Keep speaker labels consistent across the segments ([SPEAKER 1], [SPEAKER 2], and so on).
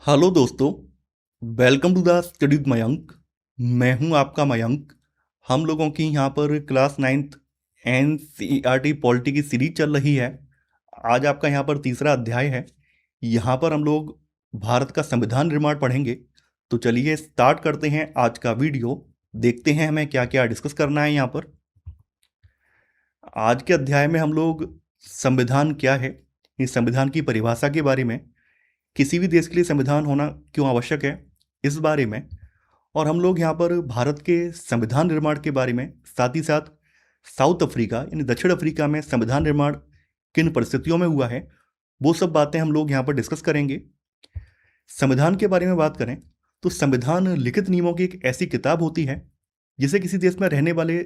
[SPEAKER 1] Hello दोस्तों। Welcome to the study with Mayank. मैं हूं आपका मयंक। हम लोगों की यहां पर क्लास नाइन्थ एनसीईआरटी पॉलिटी की सीरीज चल रही है। आज आपका यहां पर तीसरा अध्याय है। यहां पर हम लोग भारत का संविधान निर्माण पढ़ेंगे। तो चलिए स्टार्ट करते हैं आज का वीडियो। देखते हैं हमें क्या क्या डिस्कस करना है यहाँ पर। आज के अध्याय में हम लोग संविधान क्या है, इस संविधान की परिभाषा के बारे में, किसी भी देश के लिए संविधान होना क्यों आवश्यक है, इस बारे में, और हम लोग यहाँ पर भारत के संविधान निर्माण के बारे में, साथ ही साथ साउथ अफ्रीका यानी दक्षिण अफ्रीका में संविधान निर्माण किन परिस्थितियों में हुआ है, वो सब बातें हम लोग यहाँ पर डिस्कस करेंगे। संविधान के बारे में बात करें तो संविधान लिखित नियमों की एक ऐसी किताब होती है जिसे किसी देश में रहने वाले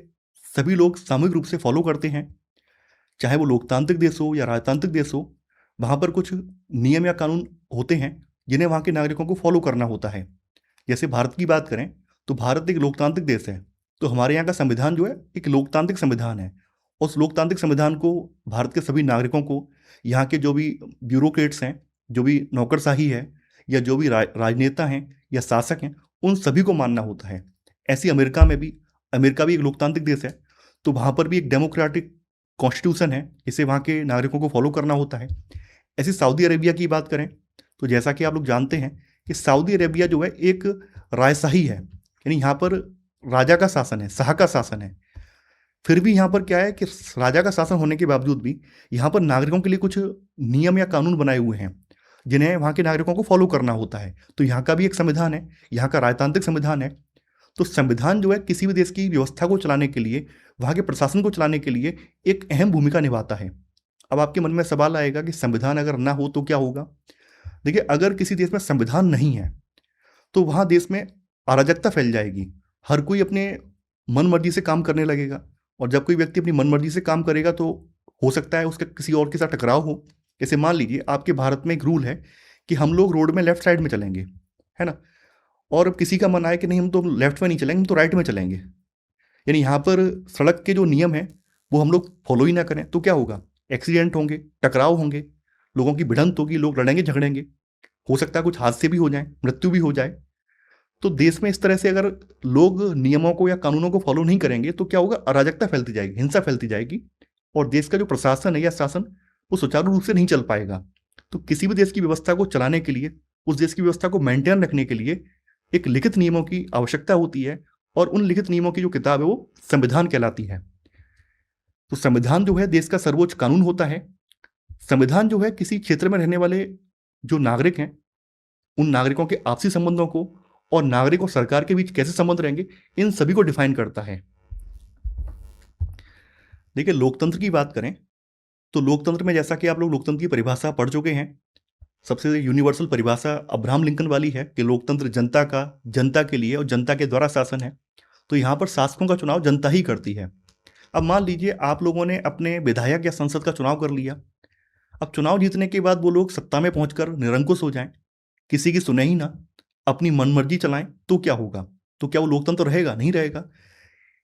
[SPEAKER 1] सभी लोग सामूहिक रूप से फॉलो करते हैं। चाहे वो लोकतांत्रिक देश हो या राजतांत्रिक देश हो, वहाँ पर कुछ नियम या कानून होते हैं जिन्हें वहाँ के नागरिकों को फॉलो करना होता है। जैसे भारत की बात करें तो भारत एक लोकतांत्रिक देश है, तो हमारे यहाँ का संविधान जो है एक लोकतांत्रिक संविधान है। उस लोकतांत्रिक संविधान को भारत के सभी नागरिकों को, यहाँ के जो भी ब्यूरोक्रेट्स हैं, जो भी नौकरशाही है, या जो भी राजनेता हैं या शासक हैं, उन सभी को मानना होता है। ऐसी अमेरिका में भी, अमेरिका भी एक लोकतांत्रिक देश है, तो वहाँ पर भी एक डेमोक्रेटिक कॉन्स्टिट्यूशन है, इसे वहाँ के नागरिकों को फॉलो करना होता है। ऐसी सऊदी अरेबिया की बात करें तो जैसा कि आप लोग जानते हैं कि सऊदी अरेबिया जो है एक राजशाही है, यानी यहाँ पर राजा का शासन है, शाह का शासन है। फिर भी यहाँ पर क्या है कि राजा का शासन होने के बावजूद भी यहाँ पर नागरिकों के लिए कुछ नियम या कानून बनाए हुए हैं जिन्हें वहाँ के नागरिकों को फॉलो करना होता है। तो यहाँ का भी एक संविधान है, यहाँ का राजतांत्रिक संविधान है। तो संविधान जो है किसी भी देश की व्यवस्था को चलाने के लिए, वहाँ के प्रशासन को चलाने के लिए एक अहम भूमिका निभाता है। अब आपके मन में सवाल आएगा कि संविधान अगर ना हो तो क्या होगा। देखिए, अगर किसी देश में संविधान नहीं है तो वहाँ देश में अराजकता फैल जाएगी। हर कोई अपने मन मर्जी से काम करने लगेगा, और जब कोई व्यक्ति अपनी मन मर्जी से काम करेगा तो हो सकता है उसका किसी और के साथ टकराव हो। जैसे मान लीजिए आपके भारत में एक रूल है कि हम लोग रोड में लेफ्ट साइड में चलेंगे, है ना, और अब किसी का मन आए कि नहीं हम तो लेफ्ट में नहीं चलेंगे, हम तो राइट में चलेंगे, यानी यहाँ पर सड़क के जो नियम हैं वो हम लोग फॉलो ही ना करें, तो क्या होगा? एक्सीडेंट होंगे, टकराव होंगे, लोगों की भिड़ंत होगी, लोग लड़ेंगे झगड़ेंगे, हो सकता है कुछ हादसे भी हो जाएं, मृत्यु भी हो जाए। तो देश में इस तरह से अगर लोग नियमों को या कानूनों को फॉलो नहीं करेंगे तो क्या होगा? अराजकता फैलती जाएगी, हिंसा फैलती जाएगी, और देश का जो प्रशासन है या शासन वो सुचारू रूप से नहीं चल पाएगा। तो किसी भी देश की व्यवस्था को चलाने के लिए, उस देश की व्यवस्था को मेंटेन रखने के लिए एक लिखित नियमों की आवश्यकता होती है, और उन लिखित नियमों की जो किताब है वो संविधान कहलाती है। तो संविधान जो है देश का सर्वोच्च कानून होता है। संविधान जो है किसी क्षेत्र में रहने वाले जो नागरिक हैं, उन नागरिकों के आपसी संबंधों को और नागरिक और सरकार के बीच कैसे संबंध रहेंगे, इन सभी को डिफाइन करता है। देखिए, लोकतंत्र की बात करें तो लोकतंत्र में, जैसा कि आप लोग लोकतंत्र की परिभाषा पढ़ चुके हैं, सबसे यूनिवर्सल परिभाषा अब्राहम लिंकन वाली है कि लोकतंत्र जनता का, जनता के लिए और जनता के द्वारा शासन है। तो यहाँ पर शासकों का चुनाव जनता ही करती है। अब मान लीजिए आप लोगों ने अपने विधायक या संसद का चुनाव कर लिया। अब चुनाव जीतने के बाद वो लोग सत्ता में पहुंचकर निरंकुश हो जाएं, किसी की सुने ही ना, अपनी मनमर्जी चलाएं, तो क्या होगा? तो क्या वो लोकतंत्र रहेगा? नहीं रहेगा।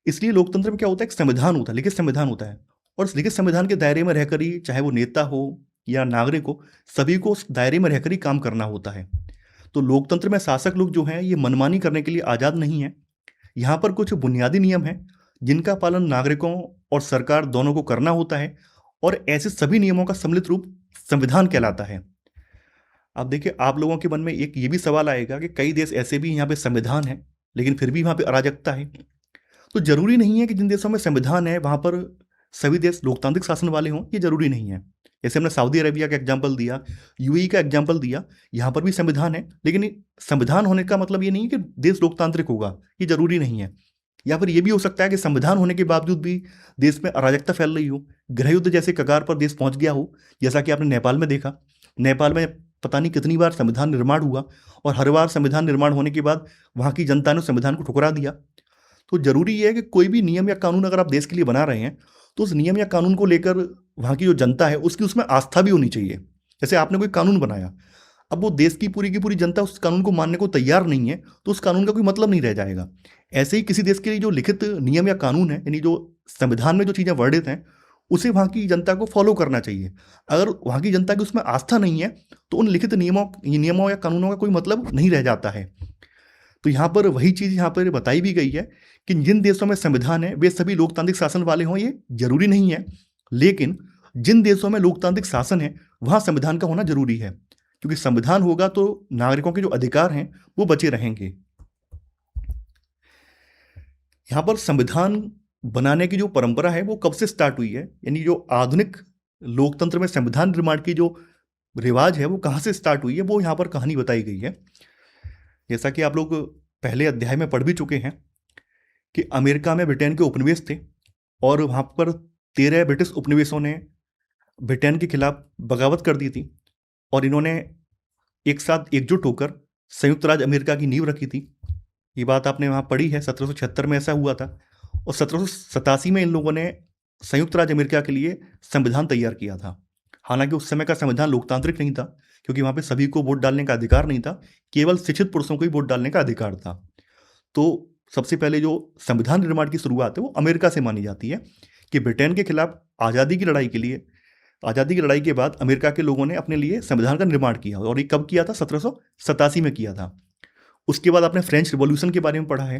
[SPEAKER 1] इसलिए लोकतंत्र में क्या होता है? एक संविधान होता है, लिखित संविधान होता है, और इस लिखित संविधान के दायरे में रहकर ही, चाहे वो नेता हो या नागरिक हो, सभी को उस दायरे में रहकर ही काम करना होता है। तो लोकतंत्र में शासक लोग जो हैं ये मनमानी करने के लिए आज़ाद नहीं है। यहाँ पर कुछ बुनियादी नियम हैं जिनका पालन नागरिकों और सरकार दोनों को करना होता है, और ऐसे सभी नियमों का सम्मिलित रूप संविधान कहलाता है। अब देखिए, आप लोगों के मन में एक ये भी सवाल आएगा कि कई देश ऐसे भी यहाँ पे संविधान है लेकिन फिर भी वहाँ पे अराजकता है। तो जरूरी नहीं है कि जिन देशों में संविधान है वहाँ पर सभी देश लोकतांत्रिक शासन वाले हों, ये जरूरी नहीं है। जैसे हमने सऊदी अरेबिया का एग्जाम्पल दिया, यूएई का एग्जाम्पल दिया, यहाँ पर भी संविधान है, लेकिन संविधान होने का मतलब ये नहीं है कि देश लोकतांत्रिक होगा, ये जरूरी नहीं है। या फिर ये भी हो सकता है कि संविधान होने के बावजूद भी देश में अराजकता फैल रही हो, गृह युद्ध जैसे कगार पर देश पहुंच गया हो, जैसा कि आपने नेपाल में देखा। नेपाल में पता नहीं कितनी बार संविधान निर्माण हुआ, और हर बार संविधान निर्माण होने के बाद वहाँ की जनता ने संविधान को ठुकरा दिया। तो जरूरी ये है कि कोई भी नियम या कानून अगर आप देश के लिए बना रहे हैं तो उस नियम या कानून को लेकर वहाँ की जो जनता है उसकी उसमें आस्था भी होनी चाहिए। जैसे आपने कोई कानून बनाया, अब वो देश की पूरी जनता उस कानून को मानने को तैयार नहीं है, तो उस कानून का कोई मतलब नहीं रह जाएगा। ऐसे ही किसी देश के लिए जो लिखित नियम या कानून है, यानी जो संविधान में जो चीज़ें वर्णित हैं, उसे वहाँ की जनता को फॉलो करना चाहिए। अगर वहाँ की जनता की उसमें आस्था नहीं है तो उन लिखित नियमों या कानूनों का कोई मतलब नहीं रह जाता है। तो यहाँ पर वही चीज़ यहाँ पर बताई भी गई है कि जिन देशों में संविधान है वे सभी लोकतांत्रिक शासन वाले हों, ये जरूरी नहीं है, लेकिन जिन देशों में लोकतांत्रिक शासन है वहाँ संविधान का होना जरूरी है, क्योंकि संविधान होगा तो नागरिकों के जो अधिकार हैं वो बचे रहेंगे। यहाँ पर संविधान बनाने की जो परंपरा है वो कब से स्टार्ट हुई है, यानी जो आधुनिक लोकतंत्र में संविधान निर्माण की जो रिवाज है वो कहाँ से स्टार्ट हुई है, वो यहाँ पर कहानी बताई गई है। जैसा कि आप लोग पहले अध्याय में पढ़ भी चुके हैं कि अमेरिका में ब्रिटेन के उपनिवेश थे और वहाँ पर 13 ब्रिटिश उपनिवेशों ने ब्रिटेन के खिलाफ बगावत कर दी थी और इन्होंने एक साथ एकजुट होकर संयुक्त राज्य अमेरिका की नींव रखी थी। ये बात आपने वहाँ पढ़ी है, 1776 में ऐसा हुआ था और 1787 में इन लोगों ने संयुक्त राज्य अमेरिका के लिए संविधान तैयार किया था। हालांकि उस समय का संविधान लोकतांत्रिक नहीं था, क्योंकि वहाँ पे सभी को वोट डालने का अधिकार नहीं था, केवल शिक्षित पुरुषों को ही वोट डालने का अधिकार था। तो सबसे पहले जो संविधान निर्माण की शुरुआत है वो अमेरिका से मानी जाती है कि ब्रिटेन के खिलाफ आज़ादी की लड़ाई के लिए, आज़ादी की लड़ाई के बाद अमेरिका के लोगों ने अपने लिए संविधान का निर्माण किया और ये कब किया था, 1787 में किया था। उसके बाद आपने फ्रेंच रिवॉल्यूशन के बारे में पढ़ा है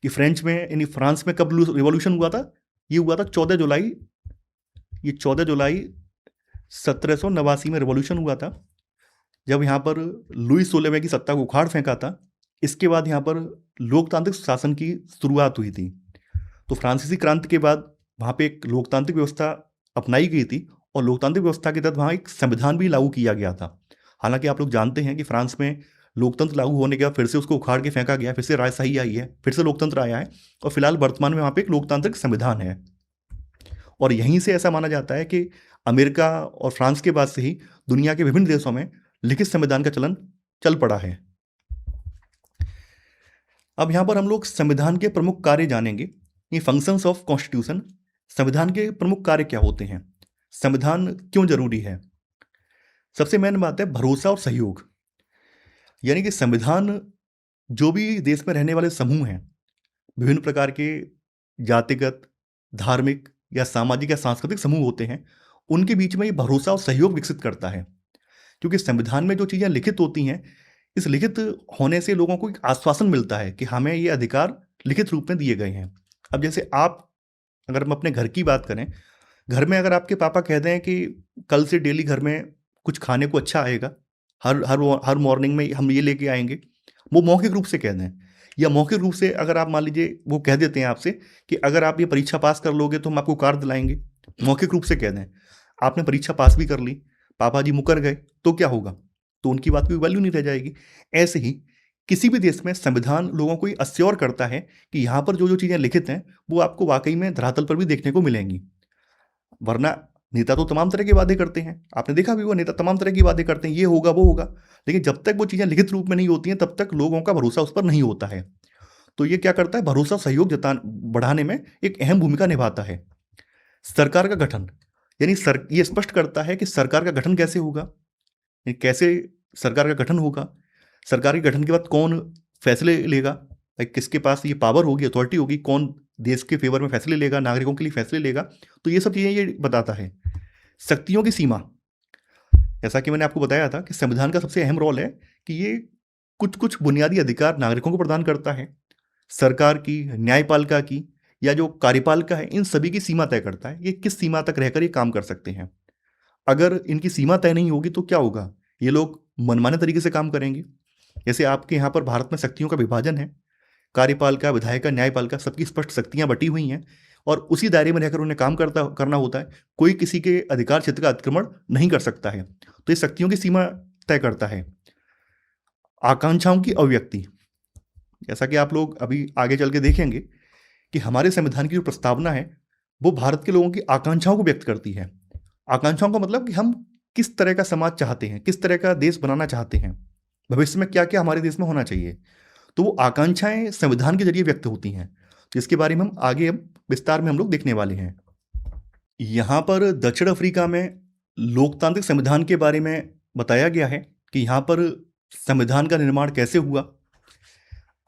[SPEAKER 1] कि फ्रेंच में यानी फ्रांस में कब रिवॉल्यूशन हुआ था, ये हुआ था 14 जुलाई, ये 14 जुलाई 1789 में रिवॉल्यूशन हुआ था, जब यहाँ पर लुई 16वें की सत्ता को उखाड़ फेंका था। इसके बाद यहाँ पर लोकतांत्रिक शासन की शुरुआत हुई थी। तो फ्रांसीसी क्रांति के बाद वहाँ पे एक लोकतांत्रिक व्यवस्था अपनाई गई थी और लोकतांत्रिक व्यवस्था के तहत वहाँ एक संविधान भी लागू किया गया था। हालांकि आप लोग जानते हैं कि फ्रांस में लोकतंत्र लागू होने के बाद फिर से उसको उखाड़ के फेंका गया, फिर से राजशाही आई है, फिर से लोकतंत्र आया है और फिलहाल वर्तमान में वहाँ पे एक लोकतांत्रिक संविधान है। और यहीं से ऐसा माना जाता है कि अमेरिका और फ्रांस के बाद से ही दुनिया के विभिन्न देशों में लिखित संविधान का चलन चल पड़ा है। अब यहाँ पर हम लोग संविधान के प्रमुख कार्य जानेंगे, ये फंक्शंस ऑफ कॉन्स्टिट्यूशन। संविधान के प्रमुख कार्य क्या होते हैं, संविधान क्यों जरूरी है। सबसे मेन बात है भरोसा और सहयोग, यानी कि संविधान जो भी देश में रहने वाले समूह हैं, विभिन्न प्रकार के जातिगत, धार्मिक या सामाजिक या सांस्कृतिक समूह होते हैं, उनके बीच में ये भरोसा और सहयोग विकसित करता है। क्योंकि संविधान में जो चीज़ें लिखित होती हैं, इस लिखित होने से लोगों को एक आश्वासन मिलता है कि हमें ये अधिकार लिखित रूप में दिए गए हैं। अब जैसे आप, अगर हम अपने घर की बात करें, घर में अगर आपके पापा कह दें कि कल से डेली घर में कुछ खाने को अच्छा आएगा, हर हर हर मॉर्निंग में हम ये लेके आएंगे, वो मौखिक रूप से कह दें, या मौखिक रूप से अगर आप मान लीजिए वो कह देते हैं आपसे कि अगर आप ये परीक्षा पास कर लोगे तो हम आपको कार दिलाएंगे, मौखिक रूप से कह दें, आपने परीक्षा पास भी कर ली, पापा जी मुकर गए, तो क्या होगा, तो उनकी बात की वैल्यू नहीं रह जाएगी। ऐसे ही किसी भी देश में संविधान लोगों को अश्योर करता है कि यहाँ पर जो जो चीज़ें लिखित हैं वो आपको वाकई में धरातल पर भी देखने को मिलेंगी। वरना नेता तो तमाम तरह की वादे करते हैं, आपने देखा भी, वो नेता तमाम तरह की वादे करते हैं, ये होगा वो होगा, लेकिन जब तक वो चीज़ें लिखित रूप में नहीं होती हैं तब तक लोगों का भरोसा उस पर नहीं होता है। तो ये क्या करता है, भरोसा सहयोग बढ़ाने में एक अहम भूमिका निभाता है। सरकार का गठन, यानी ये स्पष्ट करता है कि सरकार का गठन कैसे होगा, कैसे सरकार का गठन होगा, सरकार के गठन के बाद कौन फैसले लेगा, किसके पास ये पावर होगी, अथॉरिटी होगी, कौन देश के फेवर में फैसले लेगा, नागरिकों के लिए फैसले लेगा, तो ये सब चीज़ें ये बताता है। शक्तियों की सीमा, जैसा कि मैंने आपको बताया था कि संविधान का सबसे अहम रोल है कि ये कुछ कुछ बुनियादी अधिकार नागरिकों को प्रदान करता है। सरकार की, न्यायपालिका की या जो कार्यपालिका है, इन सभी की सीमा तय करता है, ये किस सीमा तक रहकर ये काम कर सकते हैं। अगर इनकी सीमा तय नहीं होगी तो क्या होगा, ये लोग मनमाने तरीके से काम करेंगे। जैसे आपके यहाँ पर भारत में शक्तियों का विभाजन है, कार्यपालिका, विधायिका, न्यायपालिका, सबकी स्पष्ट शक्तियाँ बटी हुई हैं और उसी दायरे में रहकर उन्हें काम करना होता है। कोई किसी के अधिकार क्षेत्र का अतिक्रमण नहीं कर सकता है, तो ये शक्तियों की सीमा तय करता है। आकांक्षाओं की अभिव्यक्ति, जैसा कि आप लोग अभी आगे चल के देखेंगे कि हमारे संविधान की जो प्रस्तावना है वो भारत के लोगों की आकांक्षाओं को व्यक्त करती है। आकांक्षाओं का मतलब कि हम किस तरह का समाज चाहते हैं, किस तरह का देश बनाना चाहते हैं, भविष्य में क्या क्या हमारे देश में होना चाहिए, तो वो आकांक्षाएं संविधान के जरिए व्यक्त होती हैं, जिसके बारे में हम आगे अब विस्तार में हम लोग देखने वाले हैं। यहाँ पर दक्षिण अफ्रीका में लोकतांत्रिक संविधान के बारे में बताया गया है कि यहाँ पर संविधान का निर्माण कैसे हुआ।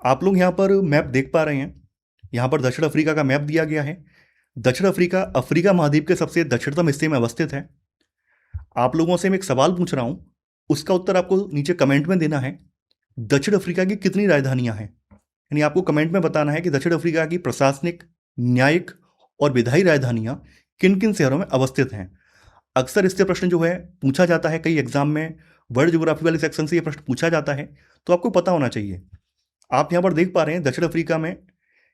[SPEAKER 1] आप लोग यहाँ पर मैप देख पा रहे हैं, यहाँ पर दक्षिण अफ्रीका का मैप दिया गया है। दक्षिण अफ्रीका अफ्रीका महाद्वीप के सबसे दक्षिणतम हिस्से में अवस्थित है। आप लोगों से मैं एक सवाल पूछ रहा हूं, उसका उत्तर आपको नीचे कमेंट में देना है। दक्षिण अफ्रीका की कितनी राजधानियां हैं? यानी आपको कमेंट में बताना है कि दक्षिण अफ्रीका की प्रशासनिक, न्यायिक और विधायी राजधानियां किन किन शहरों में अवस्थित हैं। अक्सर इससे प्रश्न जो है पूछा जाता है, कई एग्जाम में वर्ल्ड ज्योग्राफी वाले सेक्शन से ये प्रश्न पूछा जाता है, तो आपको पता होना चाहिए। आप यहाँ पर देख पा रहे हैं दक्षिण अफ्रीका में,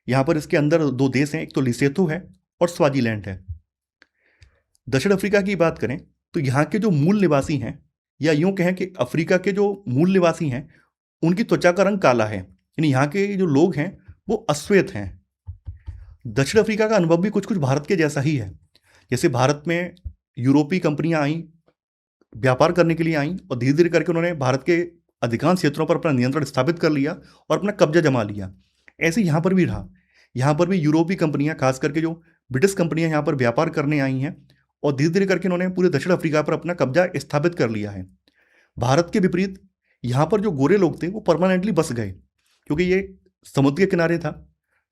[SPEAKER 1] यहाँ पर इसके अंदर दो देश हैं, एक तो लिसेथो है और स्वाजीलैंड है। दक्षिण अफ्रीका की बात करें तो यहाँ के जो मूल निवासी हैं, या यूं कहें कि अफ्रीका के जो मूल निवासी हैं, उनकी त्वचा का रंग काला है, यानी यहाँ के जो लोग हैं वो अश्वेत हैं। दक्षिण अफ्रीका का अनुभव भी कुछ कुछ भारत के जैसा ही है। जैसे भारत में यूरोपीय कंपनियां आई, व्यापार करने के लिए आई, और धीरे धीरे करके उन्होंने भारत के अधिकांश क्षेत्रों पर अपना नियंत्रण स्थापित कर लिया और अपना कब्जा जमा लिया। ऐसे यहाँ पर भी रहा। यहाँ पर भी यूरोपीय कंपनियां, खास करके जो ब्रिटिश कंपनियां यहाँ पर व्यापार करने आई हैं, और धीरे धीरे करके उन्होंने पूरे दक्षिण अफ्रीका पर अपना कब्जा स्थापित कर लिया है। भारत के विपरीत यहाँ पर जो गोरे लोग थे वो परमानेंटली बस गए, क्योंकि ये समुद्र के किनारे था।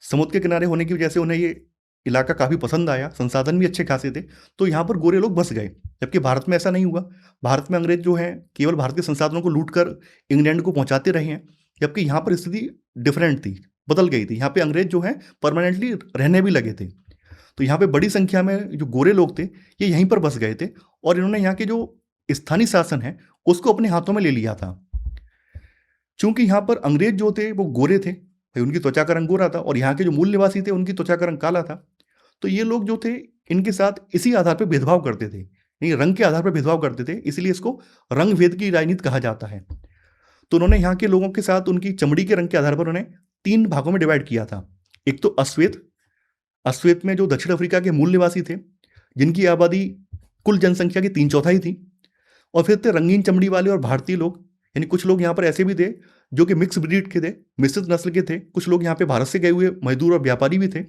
[SPEAKER 1] समुद्र के किनारे होने की वजह से उन्हें ये इलाका काफ़ी पसंद आया, संसाधन भी अच्छे खासे थे, तो यहाँ पर गोरे लोग बस गए। जबकि भारत में ऐसा नहीं हुआ। भारत में अंग्रेज जो हैं केवल भारत के संसाधनों को लूट कर इंग्लैंड को पहुंचाते रहे हैं, जबकि यहाँ पर स्थिति डिफरेंट थी, बदल गई थी। यहाँ पे अंग्रेज जो हैं परमानेंटली रहने भी लगे थे। तो यहाँ पे बड़ी संख्या में जो गोरे लोग थे ये यहीं पर बस गए थे, और इन्होंने यहाँ के जो स्थानीय शासन है उसको अपने हाथों में ले लिया था। चूंकि यहाँ पर अंग्रेज जो थे वो गोरे थे, भाई उनकी त्वचा का रंग गोरा था, और यहाँ के जो मूल निवासी थे उनकी त्वचा का रंग काला था। तो ये लोग जो थे इनके साथ इसी आधार पर भेदभाव करते थे, नहीं रंग के आधार पर भेदभाव करते थे, इसलिए इसको रंग भेद की राजनीति कहा जाता है। तो उन्होंने यहाँ के लोगों के साथ उनकी चमड़ी के रंग के आधार पर उन्हें 3 भागों में डिवाइड किया था। एक तो अश्वेत, अश्वेत में जो दक्षिण अफ्रीका के मूल निवासी थे, जिनकी आबादी कुल जनसंख्या की 3/4 थी। और फिर थे रंगीन चमड़ी वाले और भारतीय लोग, यानी कुछ लोग यहाँ पर ऐसे भी थे जो कि मिक्स ब्रीड के थे, मिश्रित नस्ल के थे। कुछ लोग यहाँ पे भारत से गए हुए मजदूर और व्यापारी भी थे।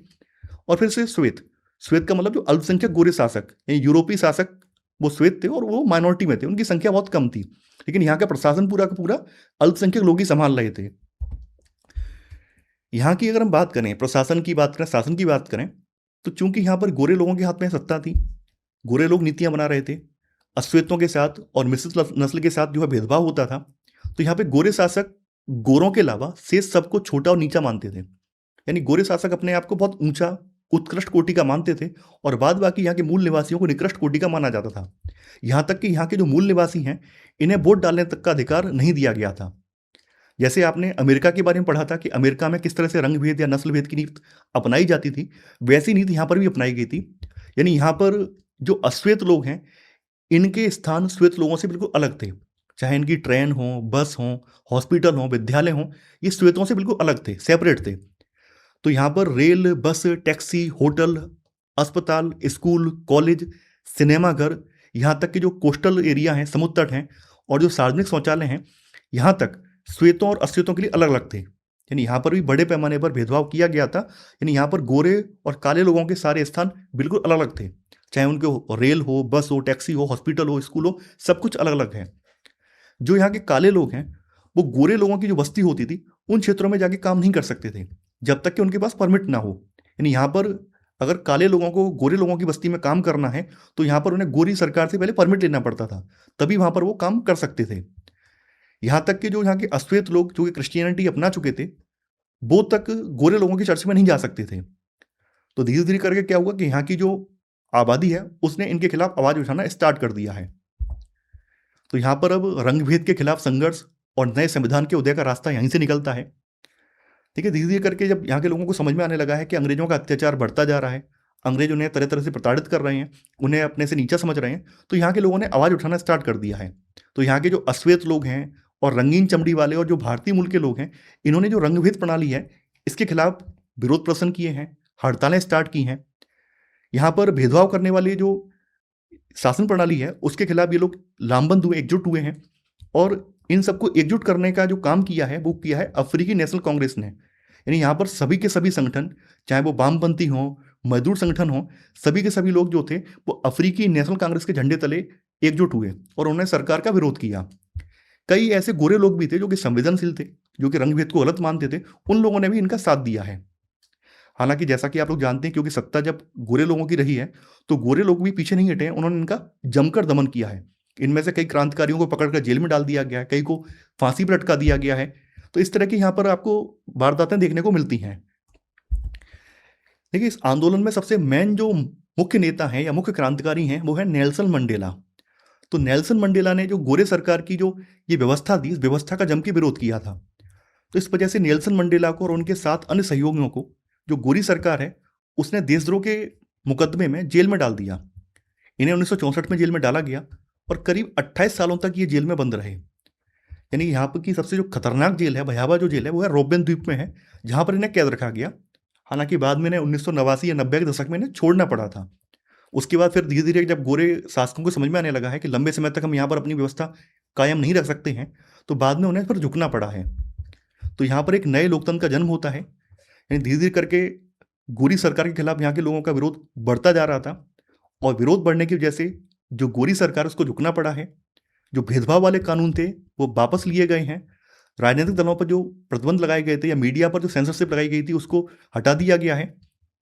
[SPEAKER 1] और फिर से श्वेत, श्वेत का मतलब जो अल्पसंख्यक गोरे शासक, यानी यूरोपीय शासक, वो श्वेत थे और वो माइनॉरिटी में थे, उनकी संख्या बहुत कम थी, लेकिन यहाँ का प्रशासन पूरा का पूरा अल्पसंख्यक लोग ही संभाल रहे थे। यहाँ की अगर हम बात करें, प्रशासन की बात करें, शासन की बात करें, तो चूंकि यहाँ पर गोरे लोगों के हाथ में सत्ता थी, गोरे लोग नीतियां बना रहे थे, अश्वेतों के साथ और मिश्रित नस्ल के साथ जो है भेदभाव होता था, तो यहाँ पे गोरे शासक गोरों के अलावा शेष सबको छोटा और नीचा मानते थे। यानी गोरे शासक अपने आप को बहुत ऊंचा, उत्कृष्ट कोटि का मानते थे, और बाद बाकी यहाँ के मूल निवासियों को निकृष्ट कोटि का माना जाता था। यहाँ तक कि यहाँ के जो मूल निवासी हैं इन्हें वोट डालने तक का अधिकार नहीं दिया गया था। जैसे आपने अमेरिका के बारे में पढ़ा था कि अमेरिका में किस तरह से रंग भेद या नस्ल भेद की नीति अपनाई जाती थी, वैसी नीति यहाँ पर भी अपनाई गई थी। यानी यहाँ पर जो अश्वेत लोग हैं इनके स्थान श्वेत लोगों से बिल्कुल अलग थे। चाहे इनकी ट्रेन हो, बस हो, हॉस्पिटल हो, विद्यालय हो, ये श्वेतों से बिल्कुल अलग थे, सेपरेट थे। तो यहाँ पर रेल, बस, टैक्सी, होटल, अस्पताल, स्कूल, कॉलेज, सिनेमाघर, यहाँ तक कि जो कोस्टल एरिया हैं, समुद्र तट हैं, और जो सार्वजनिक शौचालय हैं, यहाँ तक श्वेतों और अश्वेतों के लिए अलग अलग थे। यानी यहाँ पर भी बड़े पैमाने पर भेदभाव किया गया था। यानी यहाँ पर गोरे और काले लोगों के सारे स्थान बिल्कुल अलग अलग थे, चाहे उनके रेल हो, बस हो, टैक्सी हो, हॉस्पिटल हो, स्कूल हो, सब कुछ अलग अलग है। जो यहाँ के काले लोग हैं वो गोरे लोगों की जो बस्ती होती थी उन क्षेत्रों में जाके काम नहीं कर सकते थे जब तक कि उनके पास परमिट ना हो। यानी यहाँ पर अगर काले लोगों को गोरे लोगों की बस्ती में काम करना है तो यहाँ पर उन्हें गोरी सरकार से पहले परमिट लेना पड़ता था, तभी वहाँ पर वो काम कर सकते थे। यहाँ तक कि जो यहाँ के अश्वेत लोग जो कि क्रिश्चियनिटी अपना चुके थे वो तक गोरे लोगों के चर्च में नहीं जा सकते थे। तो धीरे धीरे करके क्या हुआ कि यहाँ की जो आबादी है उसने इनके खिलाफ आवाज उठाना स्टार्ट कर दिया है। तो यहाँ पर अब रंग भेद के खिलाफ संघर्ष और नए संविधान के उदय का रास्ता यहीं से निकलता है। ठीक है, धीरे धीरे करके जब यहाँ के लोगों को समझ में आने लगा है कि अंग्रेजों का अत्याचार बढ़ता जा रहा है, अंग्रेज उन्हें तरह तरह से प्रताड़ित कर रहे हैं, उन्हें अपने से नीचा समझ रहे हैं, तो यहाँ के लोगों ने आवाज़ उठाना स्टार्ट कर दिया है। तो यहाँ के जो अश्वेत लोग हैं और रंगीन चमड़ी वाले और जो भारतीय मूल के लोग हैं, इन्होंने जो रंगभेद प्रणाली है इसके खिलाफ विरोध प्रदर्शन किए हैं, हड़तालें स्टार्ट की हैं। यहाँ पर भेदभाव करने वाली जो शासन प्रणाली है उसके खिलाफ ये लोग लामबंद हुए, एकजुट हुए हैं, और इन सबको एकजुट करने का जो काम किया है वो किया है अफ्रीकी नेशनल कांग्रेस ने। यानी यहाँ पर सभी के सभी संगठन, चाहे वो वामपंथी हों, मजदूर संगठन हों, सभी के सभी लोग जो थे वो अफ्रीकी नेशनल कांग्रेस के झंडे तले एकजुट हुए और उन्होंने सरकार का विरोध किया। कई ऐसे गोरे लोग भी थे जो कि संवेदनशील थे, जो कि रंग भेद को गलत मानते थे, उन लोगों ने भी इनका साथ दिया है। हालांकि जैसा कि आप लोग जानते हैं, क्योंकि सत्ता जब गोरे लोगों की रही है तो गोरे लोग भी पीछे नहीं हटे हैं, उन्होंने इनका जमकर दमन किया है। इनमें से कई क्रांतिकारियों को पकड़कर जेल में डाल दिया गया है, कई को फांसी पर लटका दिया गया है। तो इस तरह की यहाँ पर आपको वारदातें देखने को मिलती हैं। देखिए, इस आंदोलन में सबसे मेन जो मुख्य नेता हैं या मुख्य क्रांतिकारी हैं वो है नेल्सन मंडेला। तो नेल्सन मंडेला ने जो गोरे सरकार की जो ये व्यवस्था थी, इस व्यवस्था का जम के विरोध किया था। तो इस वजह से नेल्सन मंडेला को और उनके साथ अन्य सहयोगियों को जो गोरी सरकार है उसने देशद्रोह के मुकदमे में जेल में डाल दिया। इन्हें 1964 में जेल में डाला गया और करीब 28 सालों तक ये जेल में बंद रहे। यानी यहाँ पर की सबसे जो खतरनाक जेल है, भयावह जो जेल है, वो है रोबेन द्वीप में है, जहाँ पर इन्हें कैद रखा गया। हालांकि बाद में इन्हें 1989 या 90 के दशक में इन्हें छोड़ना पड़ा था। उसके बाद फिर धीरे धीरे जब गोरे शासकों को समझ में आने लगा है कि लंबे समय तक हम यहाँ पर अपनी व्यवस्था कायम नहीं रख सकते हैं, तो बाद में उन्हें फिर झुकना पड़ा है। तो यहाँ पर एक नए लोकतंत्र का जन्म होता है। यानी धीरे धीरे करके गोरी सरकार के खिलाफ यहाँ के लोगों का विरोध बढ़ता जा रहा था, और विरोध बढ़ने की वजह से जो गोरी सरकार उसको झुकना पड़ा है। जो भेदभाव वाले कानून थे वो वापस लिए गए हैं। राजनीतिक दलों पर जो प्रतिबंध लगाए गए थे या मीडिया पर जो सेंसरशिप लगाई गई थी उसको हटा दिया गया है,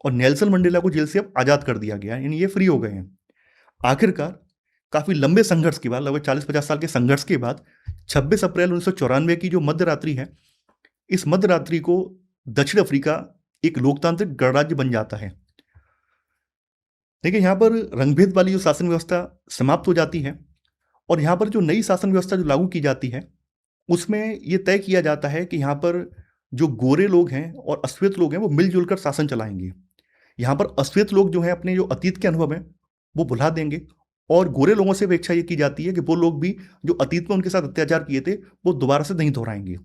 [SPEAKER 1] और नेल्सन मंडेला को जेल से अब आज़ाद कर दिया गया है, यानी ये फ्री हो गए हैं। आखिरकार काफ़ी लंबे संघर्ष के बाद, लगभग 40-50 साल के संघर्ष के बाद 26 अप्रैल 1994 की जो मध्य रात्रि है, इस मध्य रात्रि को दक्षिण अफ्रीका एक लोकतांत्रिक गणराज्य बन जाता है। देखिए, यहाँ पर रंगभेद वाली जो शासन व्यवस्था समाप्त हो जाती है, और यहाँ पर जो नई शासन व्यवस्था जो लागू की जाती है उसमें ये तय किया जाता है कि यहाँ पर जो गोरे लोग हैं और अश्वेत लोग हैं वो मिलजुल कर शासन चलाएंगे। यहाँ पर अश्वेत लोग जो हैं अपने जो अतीत के अनुभव हैं वो भुला देंगे, और गोरे लोगों से अपेक्षा ये की जाती है कि वो लोग भी जो अतीत में उनके साथ अत्याचार किए थे वो दोबारा से नहीं दोहराएंगे।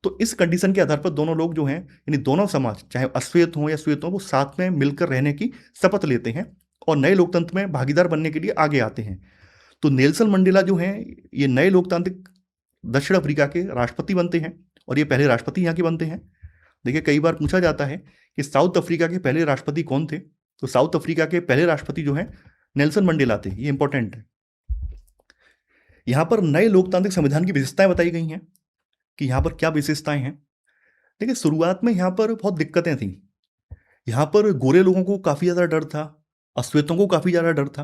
[SPEAKER 1] तो इस कंडीशन के आधार पर दोनों लोग जो हैं, यानी दोनों समाज, चाहे अश्वेत हों या श्वेत हों, वो साथ में मिलकर रहने की शपथ लेते हैं और नए लोकतंत्र में भागीदार बनने के लिए आगे आते हैं। तो नेल्सन मंडेला जो हैं ये नए लोकतांत्रिक दक्षिण अफ्रीका के राष्ट्रपति बनते हैं, और ये पहले राष्ट्रपति यहाँ के बनते हैं। देखिए, कई बार पूछा जाता है कि साउथ अफ्रीका के पहले राष्ट्रपति कौन थे, तो साउथ अफ्रीका के पहले राष्ट्रपति जो हैं नेल्सन मंडेला थे। ये इंपॉर्टेंट है। यहाँ पर नए लोकतांत्रिक संविधान की विशेषताएं बताई गई हैं कि यहाँ पर क्या विशेषताएं हैं। देखिए, शुरुआत में यहाँ पर बहुत दिक्कतें थी। यहाँ पर गोरे लोगों को काफ़ी ज़्यादा डर था, अश्वेतों को काफ़ी ज़्यादा डर था।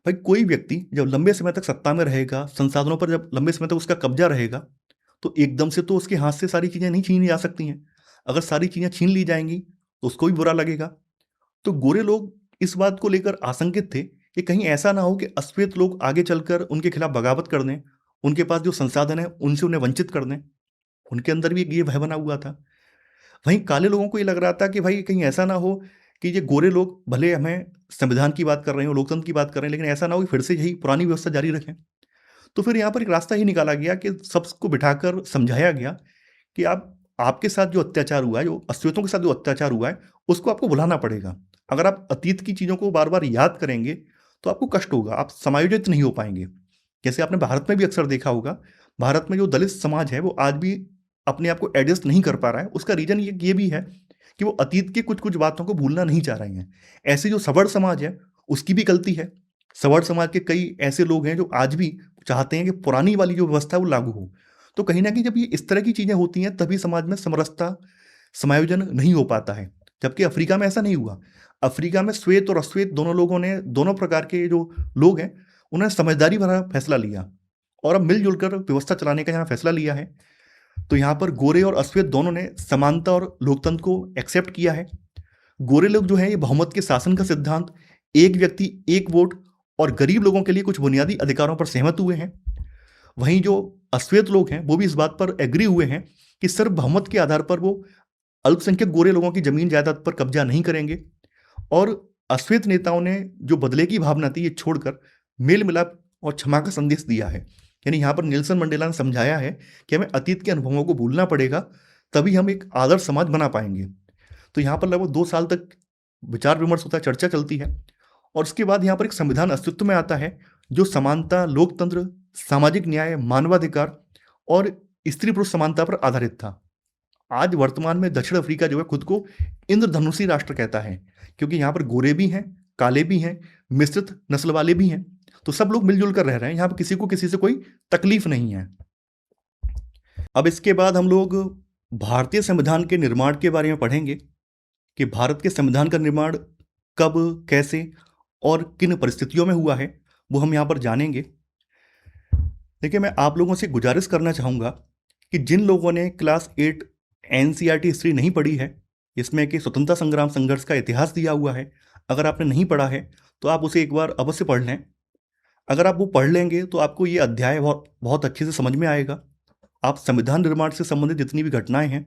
[SPEAKER 1] भाई, कोई व्यक्ति जब लंबे समय तक सत्ता में रहेगा, संसाधनों पर जब लंबे समय तक उसका कब्जा रहेगा, तो एकदम से तो उसके हाथ से सारी चीज़ें नहीं छीनी जा सकती हैं। अगर सारी चीज़ें छीन ली जाएंगी तो उसको भी बुरा लगेगा। तो गोरे लोग इस बात को लेकर आशंकित थे कि कहीं ऐसा ना हो कि अश्वेत लोग आगे चलकर उनके खिलाफ बगावत कर दें, उनके पास जो संसाधन है उनसे उन्हें वंचित कर दें। उनके अंदर भी एक ये भय बना हुआ था। वहीं काले लोगों को ये लग रहा था कि भाई कहीं ऐसा ना हो कि ये गोरे लोग भले हमें संविधान की बात कर रहे हो, लोकतंत्र की बात कर रहे हैं, लेकिन ऐसा ना हो कि फिर से यही पुरानी व्यवस्था जारी रखें। तो फिर यहाँ पर एक रास्ता ही निकाला गया कि सबको बिठाकर समझाया गया कि आपके साथ जो अत्याचार हुआ है, जो अश्वेतों के साथ जो अत्याचार हुआ है, उसको आपको भुलाना पड़ेगा। अगर आप अतीत की चीज़ों को बार बार याद करेंगे तो आपको कष्ट होगा, आप समायोजित नहीं हो पाएंगे। जैसे आपने भारत में भी अक्सर देखा होगा, भारत में जो दलित समाज है वो आज भी अपने आप को एडजस्ट नहीं कर पा रहा है। उसका रीज़न ये भी है कि वो अतीत की कुछ कुछ बातों को भूलना नहीं चाह रहे हैं। ऐसे जो सवर्ण समाज है उसकी भी गलती है। सवर्ण समाज के कई ऐसे लोग हैं जो आज भी चाहते हैं कि पुरानी वाली जो व्यवस्था है वो लागू हो। तो कहीं ना कहीं जब ये इस तरह की चीज़ें होती हैं तभी समाज में समरसता, समायोजन नहीं हो पाता है। जबकि अफ्रीका में ऐसा नहीं हुआ। अफ्रीका में श्वेत और अश्वेत दोनों लोगों ने, दोनों प्रकार के जो लोग हैं, उन्होंने समझदारी भरा फैसला लिया और अब मिलजुल कर व्यवस्था चलाने का यहाँ फैसला लिया है। तो यहाँ पर गोरे और अश्वेत दोनों ने समानता और लोकतंत्र को एक्सेप्ट किया है। गोरे लोग जो है ये बहुमत के शासन का सिद्धांत, एक व्यक्ति एक वोट और गरीब लोगों के लिए कुछ बुनियादी अधिकारों पर सहमत हुए हैं। वहीं जो अश्वेत लोग हैं वो भी इस बात पर एग्री हुए हैं कि सिर्फ बहुमत के आधार पर वो अल्पसंख्यक गोरे लोगों की जमीन जायदाद पर कब्जा नहीं करेंगे। और अश्वेत नेताओं ने जो बदले की भावना थी ये छोड़कर मेल मिलाप और क्षमा का संदेश दिया है। यानी यहाँ पर नेल्सन मंडेला ने समझाया है कि हमें अतीत के अनुभवों को भूलना पड़ेगा, तभी हम एक आदर्श समाज बना पाएंगे। तो यहाँ पर लगभग 2 साल तक विचार विमर्श होता है, चर्चा चलती है, और उसके बाद यहाँ पर एक संविधान अस्तित्व में आता है जो समानता, लोकतंत्र, सामाजिक न्याय, मानवाधिकार और स्त्री पुरुष समानता पर आधारित था। आज वर्तमान में दक्षिण अफ्रीका जो है खुद को इंद्रधनुषी राष्ट्र कहता है, क्योंकि यहाँ पर गोरे भी हैं, काले भी हैं, मिश्रित नस्ल वाले भी हैं। तो सब लोग मिलजुल कर रह रहे हैं, यहाँ पर किसी को किसी से कोई तकलीफ नहीं है। अब इसके बाद हम लोग भारतीय संविधान के निर्माण के बारे में पढ़ेंगे कि भारत के संविधान का निर्माण कब, कैसे और किन परिस्थितियों में हुआ है, वो हम यहाँ पर जानेंगे। देखिए, मैं आप लोगों से गुजारिश करना चाहूँगा कि जिन लोगों ने क्लास 8 एनसीईआरटी हिस्ट्री नहीं पढ़ी है, इसमें कि स्वतंत्रता संग्राम संघर्ष का इतिहास दिया हुआ है, अगर आपने नहीं पढ़ा है तो आप उसे एक बार अवश्य पढ़ लें। अगर आप वो पढ़ लेंगे तो आपको ये अध्याय बहुत बहुत अच्छे से समझ में आएगा। आप संविधान निर्माण से संबंधित जितनी भी घटनाएं हैं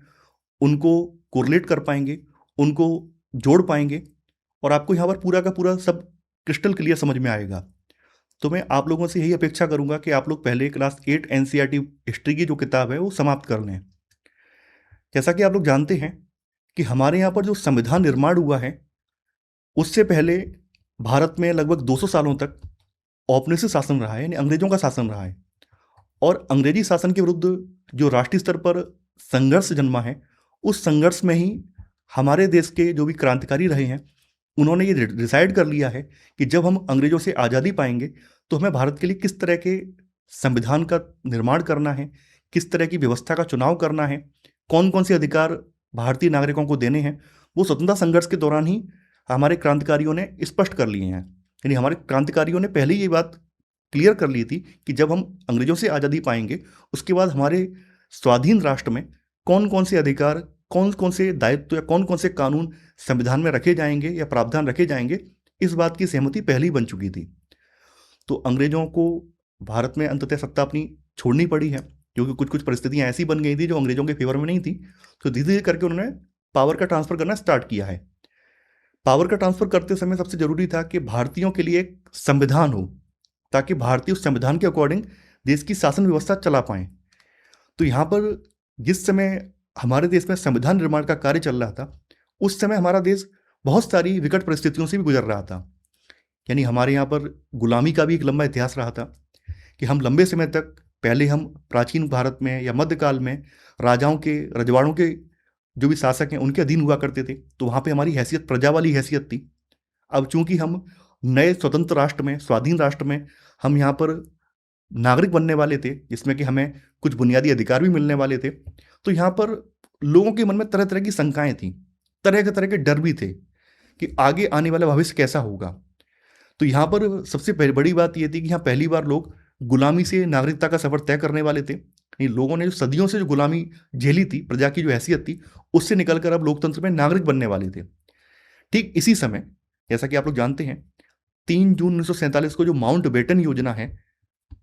[SPEAKER 1] उनको कोरिलेट कर पाएंगे, उनको जोड़ पाएंगे और आपको यहाँ पर पूरा का पूरा सब क्रिस्टल क्लियर समझ में आएगा। तो मैं आप लोगों से यही अपेक्षा करूंगा कि आप लोग पहले क्लास 8 एनसीईआरटी हिस्ट्री की जो किताब है वो समाप्त कर लें। जैसा कि आप लोग जानते हैं कि हमारे यहाँ पर जो संविधान निर्माण हुआ है उससे पहले भारत में लगभग 200 सालों तक औपनिवेशिक शासन रहा है, यानी अंग्रेजों का शासन रहा है। और अंग्रेजी शासन के विरुद्ध जो राष्ट्रीय स्तर पर संघर्ष जन्मा है, उस संघर्ष में ही हमारे देश के जो भी क्रांतिकारी रहे हैं उन्होंने ये डिसाइड कर लिया है कि जब हम अंग्रेजों से आज़ादी पाएंगे तो हमें भारत के लिए किस तरह के संविधान का निर्माण करना है, किस तरह की व्यवस्था का चुनाव करना है, कौन कौन से अधिकार भारतीय नागरिकों को देने हैं, वो स्वतंत्रता संघर्ष के दौरान ही हमारे क्रांतिकारियों ने स्पष्ट कर लिए हैं। यानी हमारे क्रांतिकारियों ने पहले ये बात क्लियर कर ली थी कि जब हम अंग्रेजों से आज़ादी पाएंगे उसके बाद हमारे स्वाधीन राष्ट्र में कौन कौन से अधिकार, कौन कौन से दायित्व या कौन कौन से कानून संविधान में रखे जाएंगे या प्रावधान रखे जाएंगे, इस बात की सहमति पहले ही बन चुकी थी। तो अंग्रेजों को भारत में अंततः सत्ता अपनी छोड़नी पड़ी है क्योंकि कुछ कुछ परिस्थितियां ऐसी बन गई थी जो अंग्रेजों के फेवर में नहीं थी। तो धीरे धीरे करके उन्होंने पावर का ट्रांसफर करना स्टार्ट किया है। पावर का ट्रांसफर करते समय सबसे जरूरी था कि भारतीयों के लिए एक संविधान हो ताकि भारतीय उस संविधान के अकॉर्डिंग देश की शासन व्यवस्था चला पाएं। तो यहाँ पर जिस समय हमारे देश में संविधान निर्माण का कार्य चल रहा था उस समय हमारा देश बहुत सारी विकट परिस्थितियों से भी गुजर रहा था। यानी हमारे यहाँ पर गुलामी का भी एक लंबा इतिहास रहा था कि हम लंबे समय तक, पहले हम प्राचीन भारत में या मध्यकाल में राजाओं के, रजवाड़ों के जो भी शासक हैं उनके अधीन हुआ करते थे, तो वहाँ पे हमारी हैसियत प्रजा वाली हैसियत थी। अब चूंकि हम नए स्वतंत्र राष्ट्र में, स्वाधीन राष्ट्र में हम यहाँ पर नागरिक बनने वाले थे जिसमें कि हमें कुछ बुनियादी अधिकार भी मिलने वाले थे, तो यहाँ पर लोगों के मन में तरह तरह की शंकाएं थी, तरह के डर भी थे कि आगे आने वाला भविष्य कैसा होगा। तो यहाँ पर सबसे बड़ी बात यह थी कि यहाँ पहली बार लोग गुलामी से नागरिकता का सफर तय करने वाले थे। ये लोगों ने जो सदियों से जो गुलामी झेली थी, प्रजा की जो हैसियत थी, उससे निकलकर अब लोकतंत्र में नागरिक बनने वाले थे। ठीक इसी समय, जैसा कि आप लोग जानते हैं, 3 जून 1947 को जो माउंट बेटन योजना है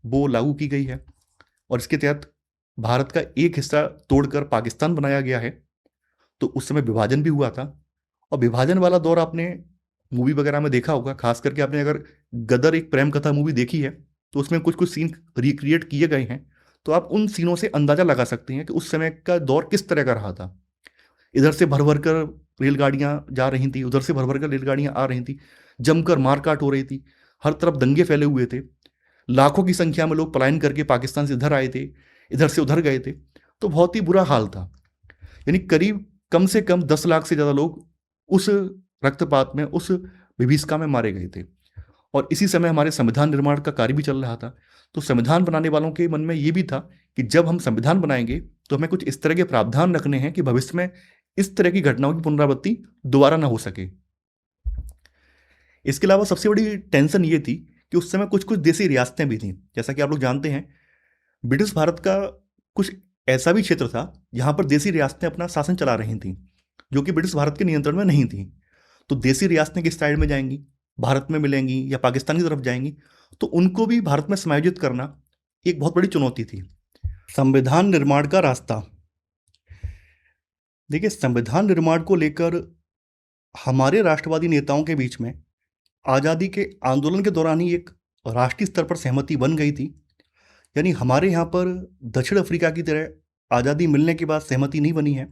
[SPEAKER 1] वो लागू की गई है और इसके तहत भारत का एक हिस्सा तोड़कर पाकिस्तान बनाया गया है। तो उस समय विभाजन भी हुआ था और विभाजन वाला दौर आपने मूवी वगैरह में देखा होगा, खास करके आपने अगर गदर एक प्रेम कथा मूवी देखी है तो उसमें कुछ कुछ सीन रिक्रिएट किए गए हैं। तो आप उन सीनों से अंदाजा लगा सकते हैं कि उस समय का दौर किस तरह का रहा था। इधर से भर भर कर रेलगाड़ियां जा रही थी, उधर से भर भर कर रेलगाड़ियां आ रही थी, जमकर मारकाट हो रही थी, हर तरफ दंगे फैले हुए थे, लाखों की संख्या में लोग पलायन करके पाकिस्तान से इधर आए थे, इधर से उधर गए थे। तो बहुत ही बुरा हाल था। यानी करीब कम से कम 10 लाख से ज़्यादा लोग उस रक्तपात में, उस विभीषिका में मारे गए थे। और इसी समय हमारे संविधान निर्माण का कार्य भी चल रहा था। तो संविधान बनाने वालों के मन में ये भी था कि जब हम संविधान बनाएंगे तो हमें कुछ इस तरह के प्रावधान रखने हैं कि भविष्य में इस तरह की घटनाओं की पुनरावृत्ति दोबारा ना हो सके। इसके अलावा सबसे बड़ी टेंशन ये थी कि उस समय कुछ कुछ देसी रियासतें भी थीं। जैसा कि आप लोग जानते हैं, ब्रिटिश भारत का कुछ ऐसा भी क्षेत्र था जहां पर देसी रियासतें अपना शासन चला रही थीं जो कि ब्रिटिश भारत के नियंत्रण में नहीं थी। तो देसी रियासतें किस साइड में जाएंगी, भारत में मिलेंगी या पाकिस्तान की तरफ जाएंगी, तो उनको भी भारत में समायोजित करना एक बहुत बड़ी चुनौती थी। संविधान निर्माण का रास्ता। देखिए, संविधान निर्माण को लेकर हमारे राष्ट्रवादी नेताओं के बीच में आज़ादी के आंदोलन के दौरान ही एक राष्ट्रीय स्तर पर सहमति बन गई थी। यानी हमारे यहाँ पर दक्षिण अफ्रीका की तरह आज़ादी मिलने के बाद सहमति नहीं बनी है।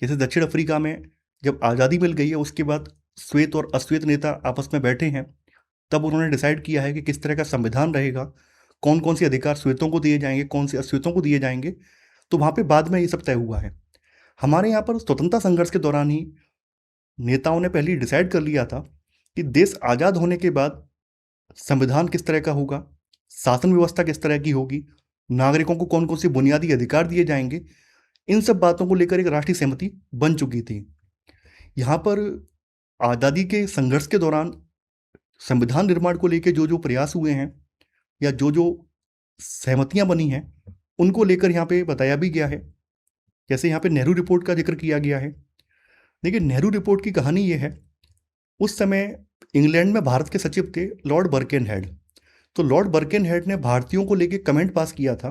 [SPEAKER 1] जैसे दक्षिण अफ्रीका में जब आज़ादी मिल गई है उसके बाद श्वेत और अश्वेत नेता आपस में बैठे हैं, तब उन्होंने डिसाइड किया है कि किस तरह का संविधान रहेगा, कौन कौन से अधिकार श्वेतों को दिए जाएंगे, कौन से अश्वेतों को दिए जाएंगे। तो वहाँ पे बाद में ये सब तय हुआ है। हमारे यहाँ पर स्वतंत्रता संघर्ष के दौरान ही नेताओं ने पहले ही डिसाइड कर लिया था कि देश आज़ाद होने के बाद संविधान किस तरह का होगा, शासन व्यवस्था किस तरह की होगी, नागरिकों को कौन कौन से बुनियादी अधिकार दिए जाएंगे। इन सब बातों को लेकर एक राष्ट्रीय सहमति बन चुकी थी। यहाँ पर आज़ादी के संघर्ष के दौरान संविधान निर्माण को लेकर जो जो प्रयास हुए हैं या जो जो सहमतियां बनी हैं उनको लेकर यहाँ पे बताया भी गया है। जैसे यहाँ पे नेहरू रिपोर्ट का जिक्र किया गया है। देखिए, नेहरू रिपोर्ट की कहानी ये है, उस समय इंग्लैंड में भारत के सचिव थे लॉर्ड बर्केनहेड। तो लॉर्ड बर्केनहेड ने भारतीयों को लेकर कमेंट पास किया था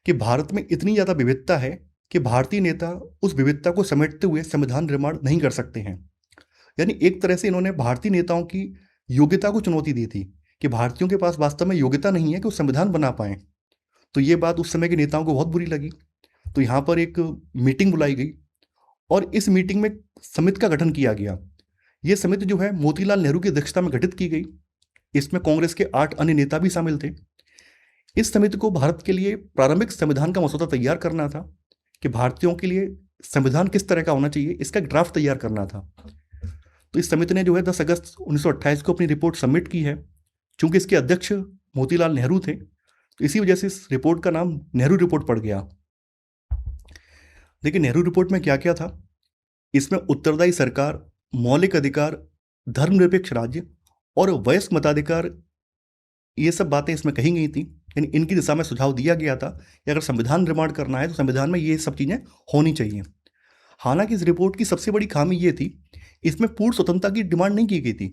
[SPEAKER 1] कि भारत में इतनी ज़्यादा विविधता है कि भारतीय नेता उस विविधता को समेटते हुए संविधान निर्माण नहीं कर सकते हैं। यानी एक तरह से इन्होंने भारतीय नेताओं की योग्यता को चुनौती दी थी कि भारतीयों के पास वास्तव में योग्यता नहीं है कि वो संविधान बना पाएं। तो ये बात उस समय के नेताओं को बहुत बुरी लगी। तो यहाँ पर एक मीटिंग बुलाई गई और इस मीटिंग में समिति का गठन किया गया। ये समिति जो है मोतीलाल नेहरू की अध्यक्षता में गठित की गई। इसमें कांग्रेस के 8 अन्य नेता भी शामिल थे। इस समिति को भारत के लिए प्रारंभिक संविधान का मसौदा तैयार करना था कि भारतीयों के लिए संविधान किस तरह का होना चाहिए, इसका एक ड्राफ्ट तैयार करना था। तो इस समिति ने जो है 10 अगस्त 1928 को अपनी रिपोर्ट सबमिट की है। चूंकि इसके अध्यक्ष मोतीलाल नेहरू थे, तो इसी वजह से इस रिपोर्ट का नाम नेहरू रिपोर्ट पड़ गया। देखिए, नेहरू रिपोर्ट में क्या क्या था। इसमें उत्तरदायी सरकार, मौलिक अधिकार, धर्मनिरपेक्ष राज्य और वयस्क मताधिकार, ये सब बातें इसमें कही गई थी। यानी इनकी दिशा में सुझाव दिया गया था कि अगर संविधान निर्माण करना है तो संविधान में ये सब चीज़ें होनी चाहिए। हालांकि इस रिपोर्ट की सबसे बड़ी खामी ये थी, इसमें पूर्ण स्वतंत्रता की डिमांड नहीं की गई थी,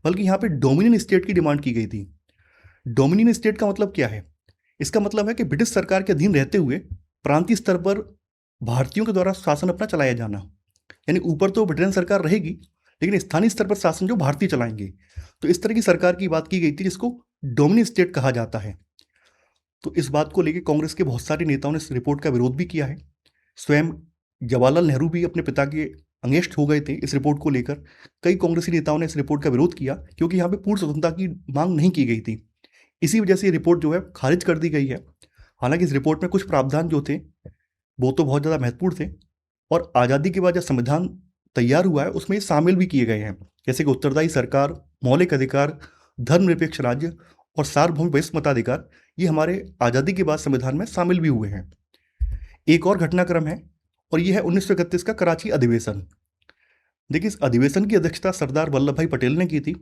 [SPEAKER 1] बल्कि यहाँ पे डोमिनियन स्टेट की डिमांड की गई थी। डोमिनियन स्टेट का मतलब क्या है? इसका मतलब है कि ब्रिटिश सरकार के अधीन रहते हुए प्रांतीय स्तर पर भारतीयों के द्वारा शासन अपना चलाया जाना। यानी ऊपर तो ब्रिटेन सरकार रहेगी, लेकिन स्थानीय स्तर पर शासन जो भारतीय चलाएंगे। तो इस तरह की सरकार की बात की गई थी, जिसको डोमिनियन स्टेट कहा जाता है। तो इस बात को लेकर कांग्रेस के बहुत सारे नेताओं ने इस रिपोर्ट का विरोध भी किया है। स्वयं जवाहरलाल नेहरू भी अपने पिता के अंगेष्ट हो गए थे इस रिपोर्ट को लेकर। कई कांग्रेसी नेताओं ने इस रिपोर्ट का विरोध किया, क्योंकि यहाँ पे पूर्ण स्वतंत्रता की मांग नहीं की गई थी। इसी वजह से ये रिपोर्ट जो है खारिज कर दी गई है। हालांकि इस रिपोर्ट में कुछ प्रावधान जो थे वो तो बहुत ज़्यादा महत्वपूर्ण थे, और आज़ादी के बाद जब संविधान तैयार हुआ है उसमें ये शामिल भी किए गए हैं। जैसे कि उत्तरदायी सरकार, मौलिक अधिकार, धर्मनिरपेक्ष राज्य और सार्वभौमिक वयस्क मताधिकार, ये हमारे आज़ादी के बाद संविधान में शामिल भी हुए हैं। एक और घटनाक्रम है, और यह है 1931 का कराची अधिवेशन। देखिए, इस अधिवेशन की अध्यक्षता सरदार वल्लभ भाई पटेल ने की थी,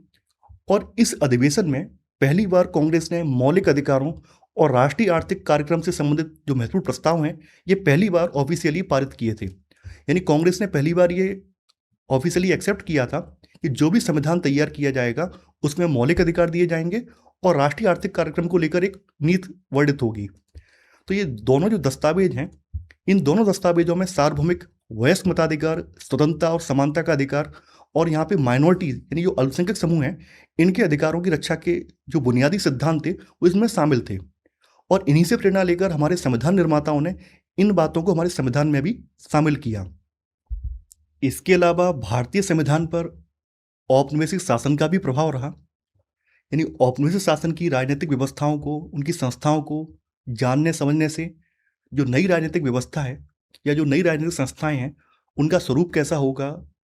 [SPEAKER 1] और इस अधिवेशन में पहली बार कांग्रेस ने मौलिक अधिकारों और राष्ट्रीय आर्थिक कार्यक्रम से संबंधित जो महत्वपूर्ण प्रस्ताव हैं, ये पहली बार ऑफिशियली पारित किए थे। यानी कांग्रेस ने पहली बार ये ऑफिशियली एक्सेप्ट किया था कि जो भी संविधान तैयार किया जाएगा उसमें मौलिक अधिकार दिए जाएंगे और राष्ट्रीय आर्थिक कार्यक्रम को लेकर एक नीति वर्णित होगी। तो ये दोनों जो दस्तावेज हैं, इन दोनों दस्तावेजों में सार्वभौमिक वयस्क मताधिकार, स्वतंत्रता और समानता का अधिकार, और यहाँ पे माइनॉरिटीज यानी जो अल्पसंख्यक समूह हैं, इनके अधिकारों की रक्षा के जो बुनियादी सिद्धांत थे वो इसमें शामिल थे। और इन्हीं से प्रेरणा लेकर हमारे संविधान निर्माताओं ने इन बातों को हमारे संविधान में भी शामिल किया। इसके अलावा भारतीय संविधान पर औपनिवेशिक शासन का भी प्रभाव रहा। यानी औपनिवेशिक शासन की राजनीतिक व्यवस्थाओं को, उनकी संस्थाओं को जानने समझने से जो नई राजनीतिक व्यवस्था है या जो नई राजनीतिक संस्थाएं हैं, उनका स्वरूप कैसा होगा,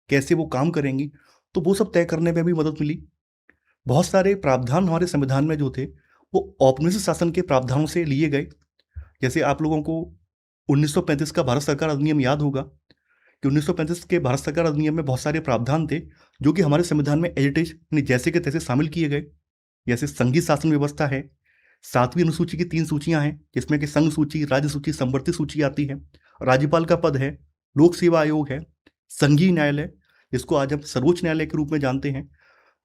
[SPEAKER 1] कैसे वो काम करेंगी, तो वो सब तय करने में भी मदद मिली। बहुत सारे प्रावधान हमारे संविधान में जो थे वो औपनिवेशिक शासन के प्रावधानों से लिए गए। जैसे आप लोगों को 1935 का भारत सरकार अधिनियम याद होगा कि 1935 के भारत सरकार अधिनियम में बहुत सारे प्रावधान थे जो कि हमारे संविधान में एज इट इज यानी जैसे के तैसे शामिल किए गए। जैसे संघीय शासन व्यवस्था है, 7वीं अनुसूची की 3 सूचियां हैं, जिसमें कि संघ सूची, राज्य सूची, संवर्ती सूची आती है। राज्यपाल का पद है, लोक सेवा आयोग है, संघीय न्यायालय जिसको आज हम सर्वोच्च न्यायालय के रूप में जानते हैं।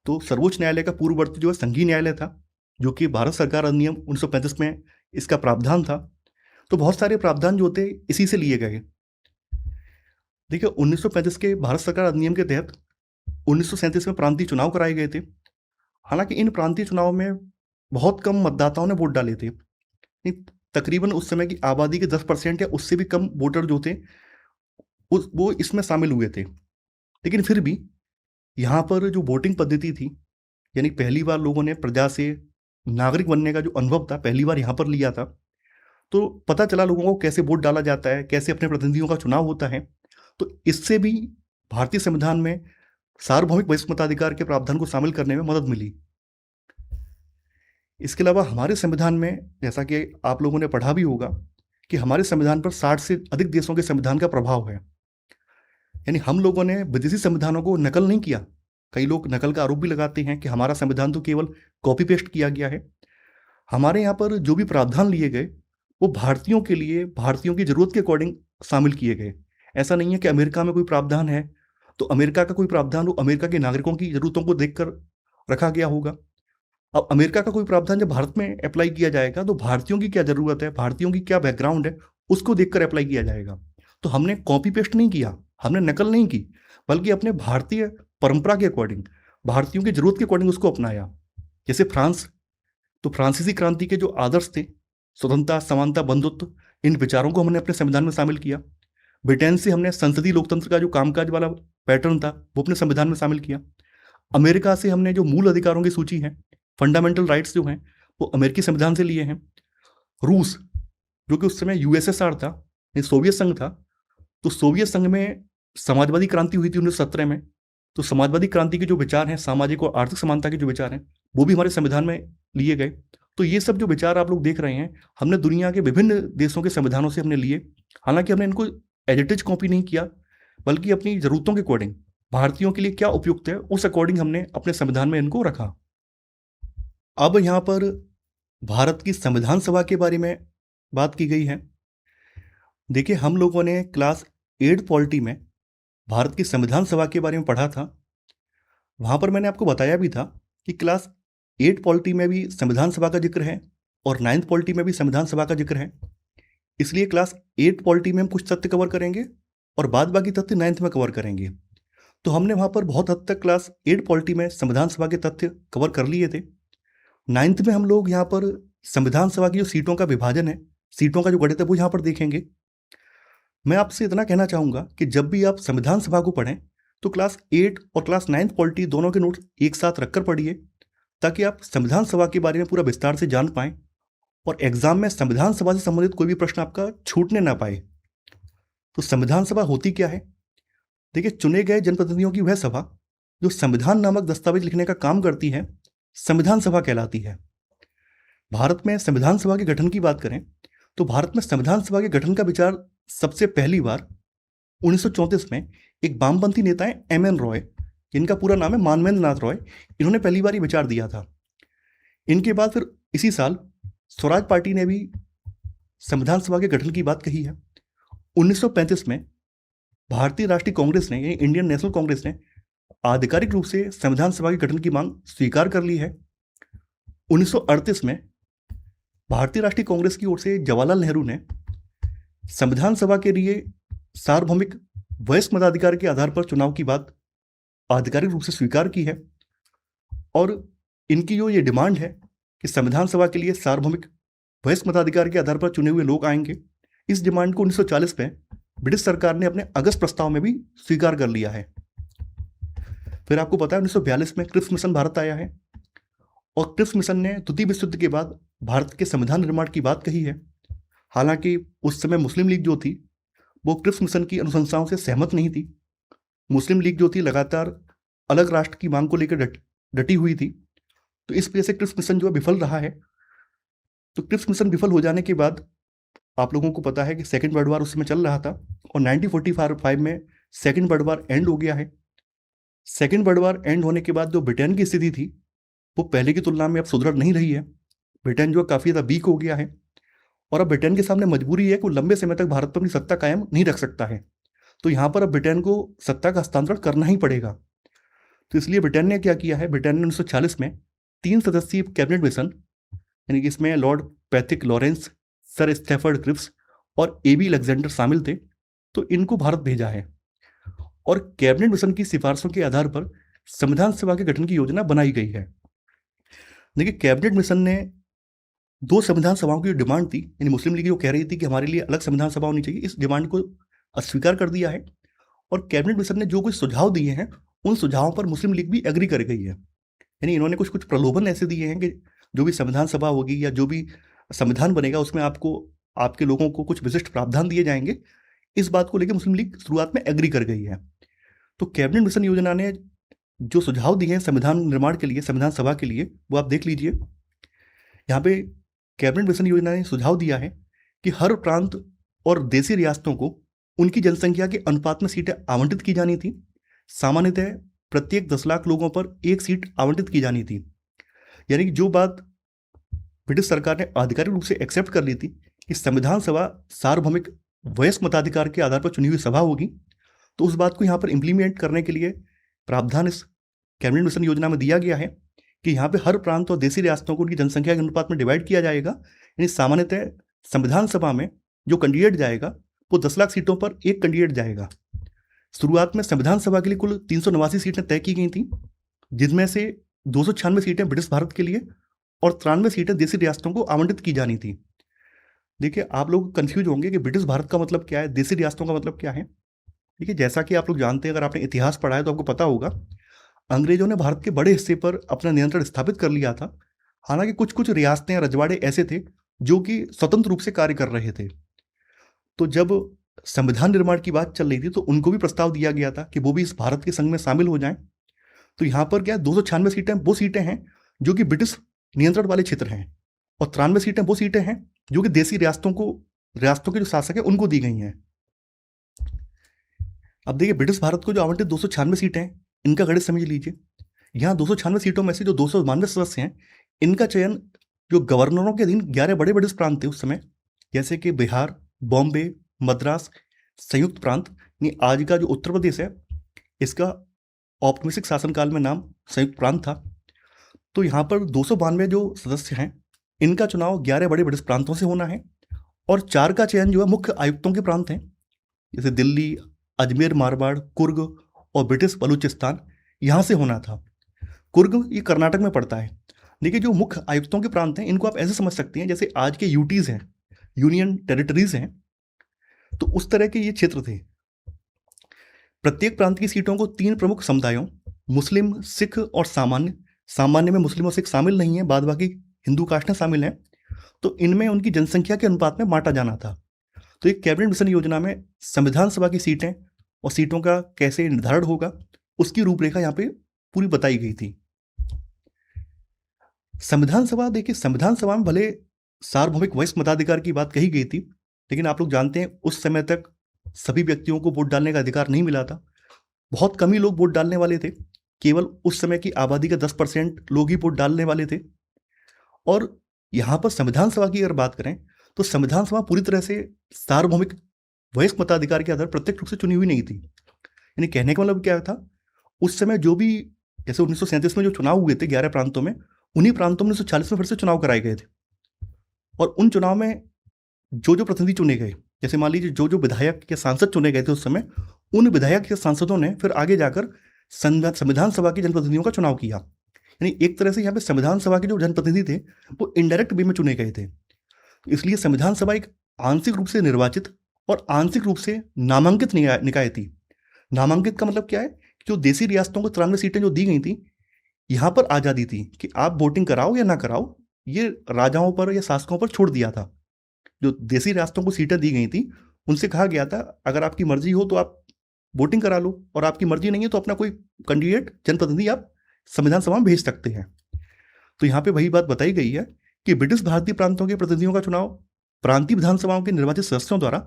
[SPEAKER 1] तो सर्वोच्च न्यायालय का पूर्ववर्ती जो है संघीय न्यायालय था, जो कि भारत सरकार अधिनियम 1935 में इसका प्रावधान था। तो बहुत सारे प्रावधान जो थे इसी से लिए गए। देखिए, 1935 के भारत सरकार अधिनियम के तहत 1937 में प्रांतीय चुनाव कराए गए थे। हालांकि इन प्रांतीय चुनाव में बहुत कम मतदाताओं ने वोट डाले थे। तकरीबन उस समय की आबादी के 10% या उससे भी कम वोटर जो थे वो इसमें शामिल हुए थे। लेकिन फिर भी यहाँ पर जो वोटिंग पद्धति थी, यानी पहली बार लोगों ने प्रजा से नागरिक बनने का जो अनुभव था पहली बार यहाँ पर लिया था। तो पता चला लोगों को कैसे वोट डाला जाता है, कैसे अपने प्रतिनिधियों का चुनाव होता है। तो इससे भी भारतीय संविधान में सार्वभौमिक वयस्क मताधिकार के प्रावधान को शामिल करने में मदद मिली। इसके अलावा हमारे संविधान में, जैसा कि आप लोगों ने पढ़ा भी होगा, कि हमारे संविधान पर 60 से अधिक देशों के संविधान का प्रभाव है। यानी हम लोगों ने विदेशी संविधानों को नकल नहीं किया। कई लोग नकल का आरोप भी लगाते हैं कि हमारा संविधान तो केवल कॉपी पेस्ट किया गया है। हमारे यहाँ पर जो भी प्रावधान लिए गए वो भारतीयों के लिए, भारतीयों की जरूरत के अकॉर्डिंग शामिल किए गए। ऐसा नहीं है कि अमेरिका में कोई प्रावधान है तो अमेरिका का कोई प्रावधान वो अमेरिका के नागरिकों की जरूरतों को देखकर रखा गया होगा। अब अमेरिका का कोई प्रावधान जब भारत में अप्लाई किया जाएगा तो भारतीयों की क्या जरूरत है, भारतीयों की क्या बैकग्राउंड है, उसको देखकर अप्लाई किया जाएगा। तो हमने कॉपी पेस्ट नहीं किया, हमने नकल नहीं की, बल्कि अपने भारतीय परंपरा के अकॉर्डिंग, भारतीयों की जरूरत के अकॉर्डिंग उसको अपनाया। जैसे फ्रांस, तो फ्रांसीसी क्रांति के जो आदर्श थे, स्वतंत्रता, समानता, बंधुत्व, इन विचारों को हमने अपने संविधान में शामिल किया। ब्रिटेन से हमने संसदीय लोकतंत्र का जो कामकाज वाला पैटर्न था वो अपने संविधान में शामिल किया। अमेरिका से हमने जो मूल अधिकारों की सूची है, फंडामेंटल राइट्स जो हैं, वो अमेरिकी संविधान से लिए हैं। रूस, जो कि उस समय यूएसएसआर था, ये सोवियत संघ था, तो सोवियत संघ में समाजवादी क्रांति हुई थी 1917 में। तो समाजवादी क्रांति के जो विचार हैं, सामाजिक और आर्थिक समानता के जो विचार हैं, वो भी हमारे संविधान में लिए गए। तो ये सब जो विचार आप लोग देख रहे हैं, हमने दुनिया के विभिन्न देशों के संविधानों से हमने लिए। हालांकि हमने इनको एज इट इज कॉपी नहीं किया, बल्कि अपनी जरूरतों के अकॉर्डिंग, भारतीयों के लिए क्या उपयुक्त है उस अकॉर्डिंग हमने अपने संविधान में इनको रखा। अब यहाँ पर भारत की संविधान सभा के बारे में बात की गई है। देखिए, हम लोगों ने क्लास 8 पॉलिटी में भारत की संविधान सभा के बारे में पढ़ा था। वहाँ पर मैंने आपको बताया भी था कि क्लास 8 पॉलिटी में भी संविधान सभा का जिक्र है और 9th पॉलिटी में भी संविधान सभा का जिक्र है। इसलिए क्लास 8 पॉलिटी में हम कुछ तथ्य कवर करेंगे और बाद बाकी तथ्य 9th में कवर करेंगे। तो हमने वहाँ पर बहुत हद तक क्लास 8 पॉलिटी में संविधान सभा के तथ्य कवर कर लिए थे। 9th में हम लोग यहाँ पर संविधान सभा की जो सीटों का विभाजन है, सीटों का जो गणित है, वो यहाँ पर देखेंगे। मैं आपसे इतना कहना चाहूँगा कि जब भी आप संविधान सभा को पढ़ें तो क्लास 8 और क्लास 9th पॉलिटी दोनों के नोट्स एक साथ रखकर पढ़िए, ताकि आप संविधान सभा के बारे में पूरा विस्तार से जान पाएं और एग्जाम में संविधान सभा से संबंधित कोई भी प्रश्न आपका छूटने ना पाए। तो संविधान सभा होती क्या है? देखिए, चुने गए जनप्रतिनिधियों की वह सभा जो संविधान नामक दस्तावेज लिखने का काम करती है, संविधान सभा कहलाती है। भारत में संविधान सभा के गठन की बात करें तो भारत में संविधान सभा के गठन का विचार सबसे पहली बार 1934 में एक वामपंथी नेता है एम.एन. रॉय, जिनका पूरा नाम है मानवेंद्र नाथ रॉय, इन्होंने पहली बार ये विचार दिया था। इनके बाद फिर इसी साल स्वराज पार्टी ने भी संविधान सभा के गठन की बात कही है। 1935 में भारतीय राष्ट्रीय कांग्रेस ने, यानी इंडियन नेशनल कांग्रेस ने, आधिकारिक रूप से संविधान सभा के गठन की मांग स्वीकार कर ली है। 1938 में भारतीय राष्ट्रीय कांग्रेस की ओर से जवाहरलाल नेहरू ने संविधान सभा के लिए सार्वभौमिक वयस्क मताधिकार के आधार पर चुनाव की बात आधिकारिक रूप से स्वीकार की है। और इनकी जो ये डिमांड है कि संविधान सभा के लिए सार्वभौमिक वयस्क मताधिकार के आधार पर चुने हुए लोग आएंगे, इस डिमांड को 1940 में ब्रिटिश सरकार ने अपने अगस्त प्रस्ताव में भी स्वीकार कर लिया है। फिर आपको पता है 1942 में क्रिप्स मिशन भारत आया है और क्रिप्स मिशन ने द्वितीय विश्व युद्ध के बाद भारत के संविधान निर्माण की बात कही है। हालांकि उस समय मुस्लिम लीग जो थी वो क्रिप्स मिशन की अनुशंसाओं से सहमत नहीं थी। मुस्लिम लीग जो थी लगातार अलग राष्ट्र की मांग को लेकर डटी हुई थी। तो इस वजह से क्रिप्स मिशन जो है विफल रहा है। तो क्रिप्स मिशन विफल हो जाने के बाद आप लोगों को पता है कि सेकेंड वर्ल्ड वार उस समय चल रहा था और 1945 में सेकेंड वर्ल्ड वार एंड हो गया है। सेकेंड वर्ल्ड वार एंड होने के बाद जो ब्रिटेन की स्थिति थी वो पहले की तुलना में अब सुधर नहीं रही है। ब्रिटेन जो काफ़ी ज़्यादा वीक हो गया है और अब ब्रिटेन के सामने मजबूरी है कि वो लंबे समय तक भारत पर अपनी सत्ता कायम नहीं रख सकता है। तो यहाँ पर अब ब्रिटेन को सत्ता का हस्तांतरण करना ही पड़ेगा। तो इसलिए ब्रिटेन ने क्या किया है, ब्रिटेन ने 1940 में 3 सदस्यीय कैबिनेट मिशन, यानी कि इसमें Lord Pethick Lawrence, Sir Stafford Cripps और ए.बी. अलेक्जेंडर शामिल थे, तो इनको भारत भेजा है और कैबिनेट मिशन की सिफारिशों के आधार पर संविधान सभा के गठन की योजना बनाई गई है। देखिए, कैबिनेट मिशन ने 2 संविधान सभाओं की डिमांड थी, यानी मुस्लिम लीग जो कह रही थी कि हमारे लिए अलग संविधान सभा होनी चाहिए, इस डिमांड को अस्वीकार कर दिया है और कैबिनेट मिशन ने जो कुछ सुझाव दिए हैं उन सुझावों पर मुस्लिम लीग भी एग्री कर गई है। यानी इन्होंने कुछ प्रलोभन ऐसे दिए हैं कि जो भी संविधान सभा होगी या जो भी संविधान बनेगा उसमें आपको, आपके लोगों को कुछ विशिष्ट प्रावधान दिए जाएंगे। इस बात को लेकर मुस्लिम लीग शुरुआत में एग्री कर गई है। तो कैबिनेट मिशन योजना ने जो सुझाव दिए हैं संविधान निर्माण के लिए, संविधान सभा के लिए, वो आप देख लीजिए। यहाँ पे कैबिनेट मिशन योजना ने सुझाव दिया है कि हर प्रांत और देशी रियासतों को उनकी जनसंख्या के अनुपात में सीटें आवंटित की जानी थी। सामान्यतः प्रत्येक 10 लाख लोगों पर एक सीट आवंटित की जानी थी। यानी कि जो बात ब्रिटिश सरकार ने आधिकारिक रूप से एक्सेप्ट कर ली थी कि संविधान सभा सार्वभौमिक वयस्क मताधिकार के आधार पर चुनी हुई सभा होगी, तो उस बात को यहाँ पर इम्प्लीमेंट करने के लिए प्रावधान इस कैबिनेट मिशन योजना में दिया गया है कि यहाँ पे हर प्रांत और देशी रियासतों को उनकी जनसंख्या के अनुपात में डिवाइड किया जाएगा। यानी सामान्यतः संविधान सभा में जो कैंडिडेट जाएगा वो 10 लाख सीटों पर एक कैंडिडेट जाएगा। शुरुआत में संविधान सभा के लिए कुल 389 सीटें तय की गई थी, जिनमें से 296 सीटें ब्रिटिश भारत के लिए और 93 सीटें देशी रियासतों को आवंटित की जानी थी। देखिए, आप लोग कंफ्यूज होंगे कि ब्रिटिश भारत का मतलब क्या है, देशी रियासतों का मतलब क्या है। देखिए, जैसा कि आप लोग जानते हैं, अगर आपने इतिहास पढ़ा है तो आपको पता होगा, अंग्रेजों ने भारत के बड़े हिस्से पर अपना नियंत्रण स्थापित कर लिया था। हालांकि कुछ कुछ रियासतें रजवाड़े ऐसे थे जो कि स्वतंत्र रूप से कार्य कर रहे थे। तो जब संविधान निर्माण की बात चल रही थी तो उनको भी प्रस्ताव दिया गया था कि वो भी इस भारत के संघ में शामिल हो जाएं। तो यहाँ पर क्या 296 सीटें वो सीटें हैं जो कि ब्रिटिश नियंत्रण वाले क्षेत्र हैं, और 93 सीटें वो सीटें हैं जो कि देशी रियासतों के जो शासक है उनको दी गई हैं। अब देखिए, ब्रिटिश भारत को जो आवंटित 296 सीटें हैं, इनका गणित समझ लीजिए। यहाँ 296 सीटों में से जो 292 सदस्य हैं, इनका चयन जो गवर्नरों के अधीन 11 बड़े बड़े प्रांत थे उस समय, जैसे कि बिहार, बॉम्बे, मद्रास, संयुक्त प्रांत, यानी आज का जो उत्तर प्रदेश है, इसका औपनिवेशिक शासनकाल में नाम संयुक्त प्रांत था। तो यहाँ पर 292 जो सदस्य हैं, इनका चुनाव 11 बड़े बड़े प्रांतों से होना है, और 4 का चयन जो है मुख्य आयुक्तों के प्रांत हैं, जैसे दिल्ली, अजमेर, मारवाड़, कुर्ग और ब्रिटिश बलूचिस्तान, यहाँ से होना था। कुर्ग ये कर्नाटक में पड़ता है। देखिए, जो मुख्य आयुक्तों के प्रांत हैं, इनको आप ऐसे समझ सकते हैं जैसे आज के यूटीज हैं, यूनियन टेरिटरीज हैं, तो उस तरह के ये क्षेत्र थे। प्रत्येक प्रांत की सीटों को 3 प्रमुख समुदायों, मुस्लिम, सिख और सामान्य में मुस्लिम और सिख शामिल नहीं है, बाद बाकी हिंदू कास्टें शामिल हैं, तो इनमें उनकी जनसंख्या के अनुपात में बांटा जाना था। तो एक कैबिनेट मिशन योजना में संविधान सभा की सीटें और सीटों का कैसे निर्धारण होगा, उसकी रूपरेखा यहाँ पे पूरी बताई गई थी। संविधान सभा, देखिए, संविधान सभा में भले सार्वभौमिक वयस्क मताधिकार की बात कही गई थी, लेकिन आप लोग जानते हैं उस समय तक सभी व्यक्तियों को वोट डालने का अधिकार नहीं मिला था। बहुत कम ही लोग वोट डालने वाले थे, केवल उस समय की आबादी का 10% लोग ही वोट डालने वाले थे। और यहाँ पर संविधान सभा की अगर बात करें तो संविधान सभा पूरी तरह से सार्वभौमिक वयस्क मताधिकार के आधार प्रत्यक्ष रूप से चुनी हुई नहीं थी। यानी कहने का मतलब क्या था, उस समय जो भी, जैसे 1937 में जो चुनाव हुए थे 11 प्रांतों में, उन्हीं प्रांतों में 1940 में फिर से चुनाव कराए गए थे, और उन चुनाव में जो जो प्रतिनिधि चुने गए, जैसे मान लीजिए जो जो विधायक या सांसद चुने गए थे उस समय, उन विधायक या सांसदों ने फिर आगे जाकर संविधान सभा के जनप्रतिनिधियों का चुनाव किया। यानी एक तरह से यहाँ पे संविधान सभा के जो जनप्रतिनिधि थे वो इनडायरेक्ट वे में चुने गए थे। इसलिए संविधान सभा एक आंशिक रूप से निर्वाचित और आंशिक रूप से नामांकित निकाय थी। नामांकित का मतलब क्या है, जो देशी रियासतों को 93 सीटें जो दी गई थी, यहाँ पर आज़ादी थी कि आप वोटिंग कराओ या ना कराओ, ये राजाओं पर या शासकों पर छोड़ दिया था। जो देशी रियासतों को सीटें दी गई थी, उनसे कहा गया था अगर आपकी मर्जी हो तो आप वोटिंग करा लो, और आपकी मर्जी नहीं है तो अपना कोई कैंडिडेट, जनप्रतिनिधि आप संविधान सभा में भेज सकते हैं। तो यहाँ पे वही बात बताई गई है कि ब्रिटिश भारतीय प्रांतों के प्रतिनिधियों का चुनाव प्रांतीय विधानसभाओं के निर्वाचित सदस्यों द्वारा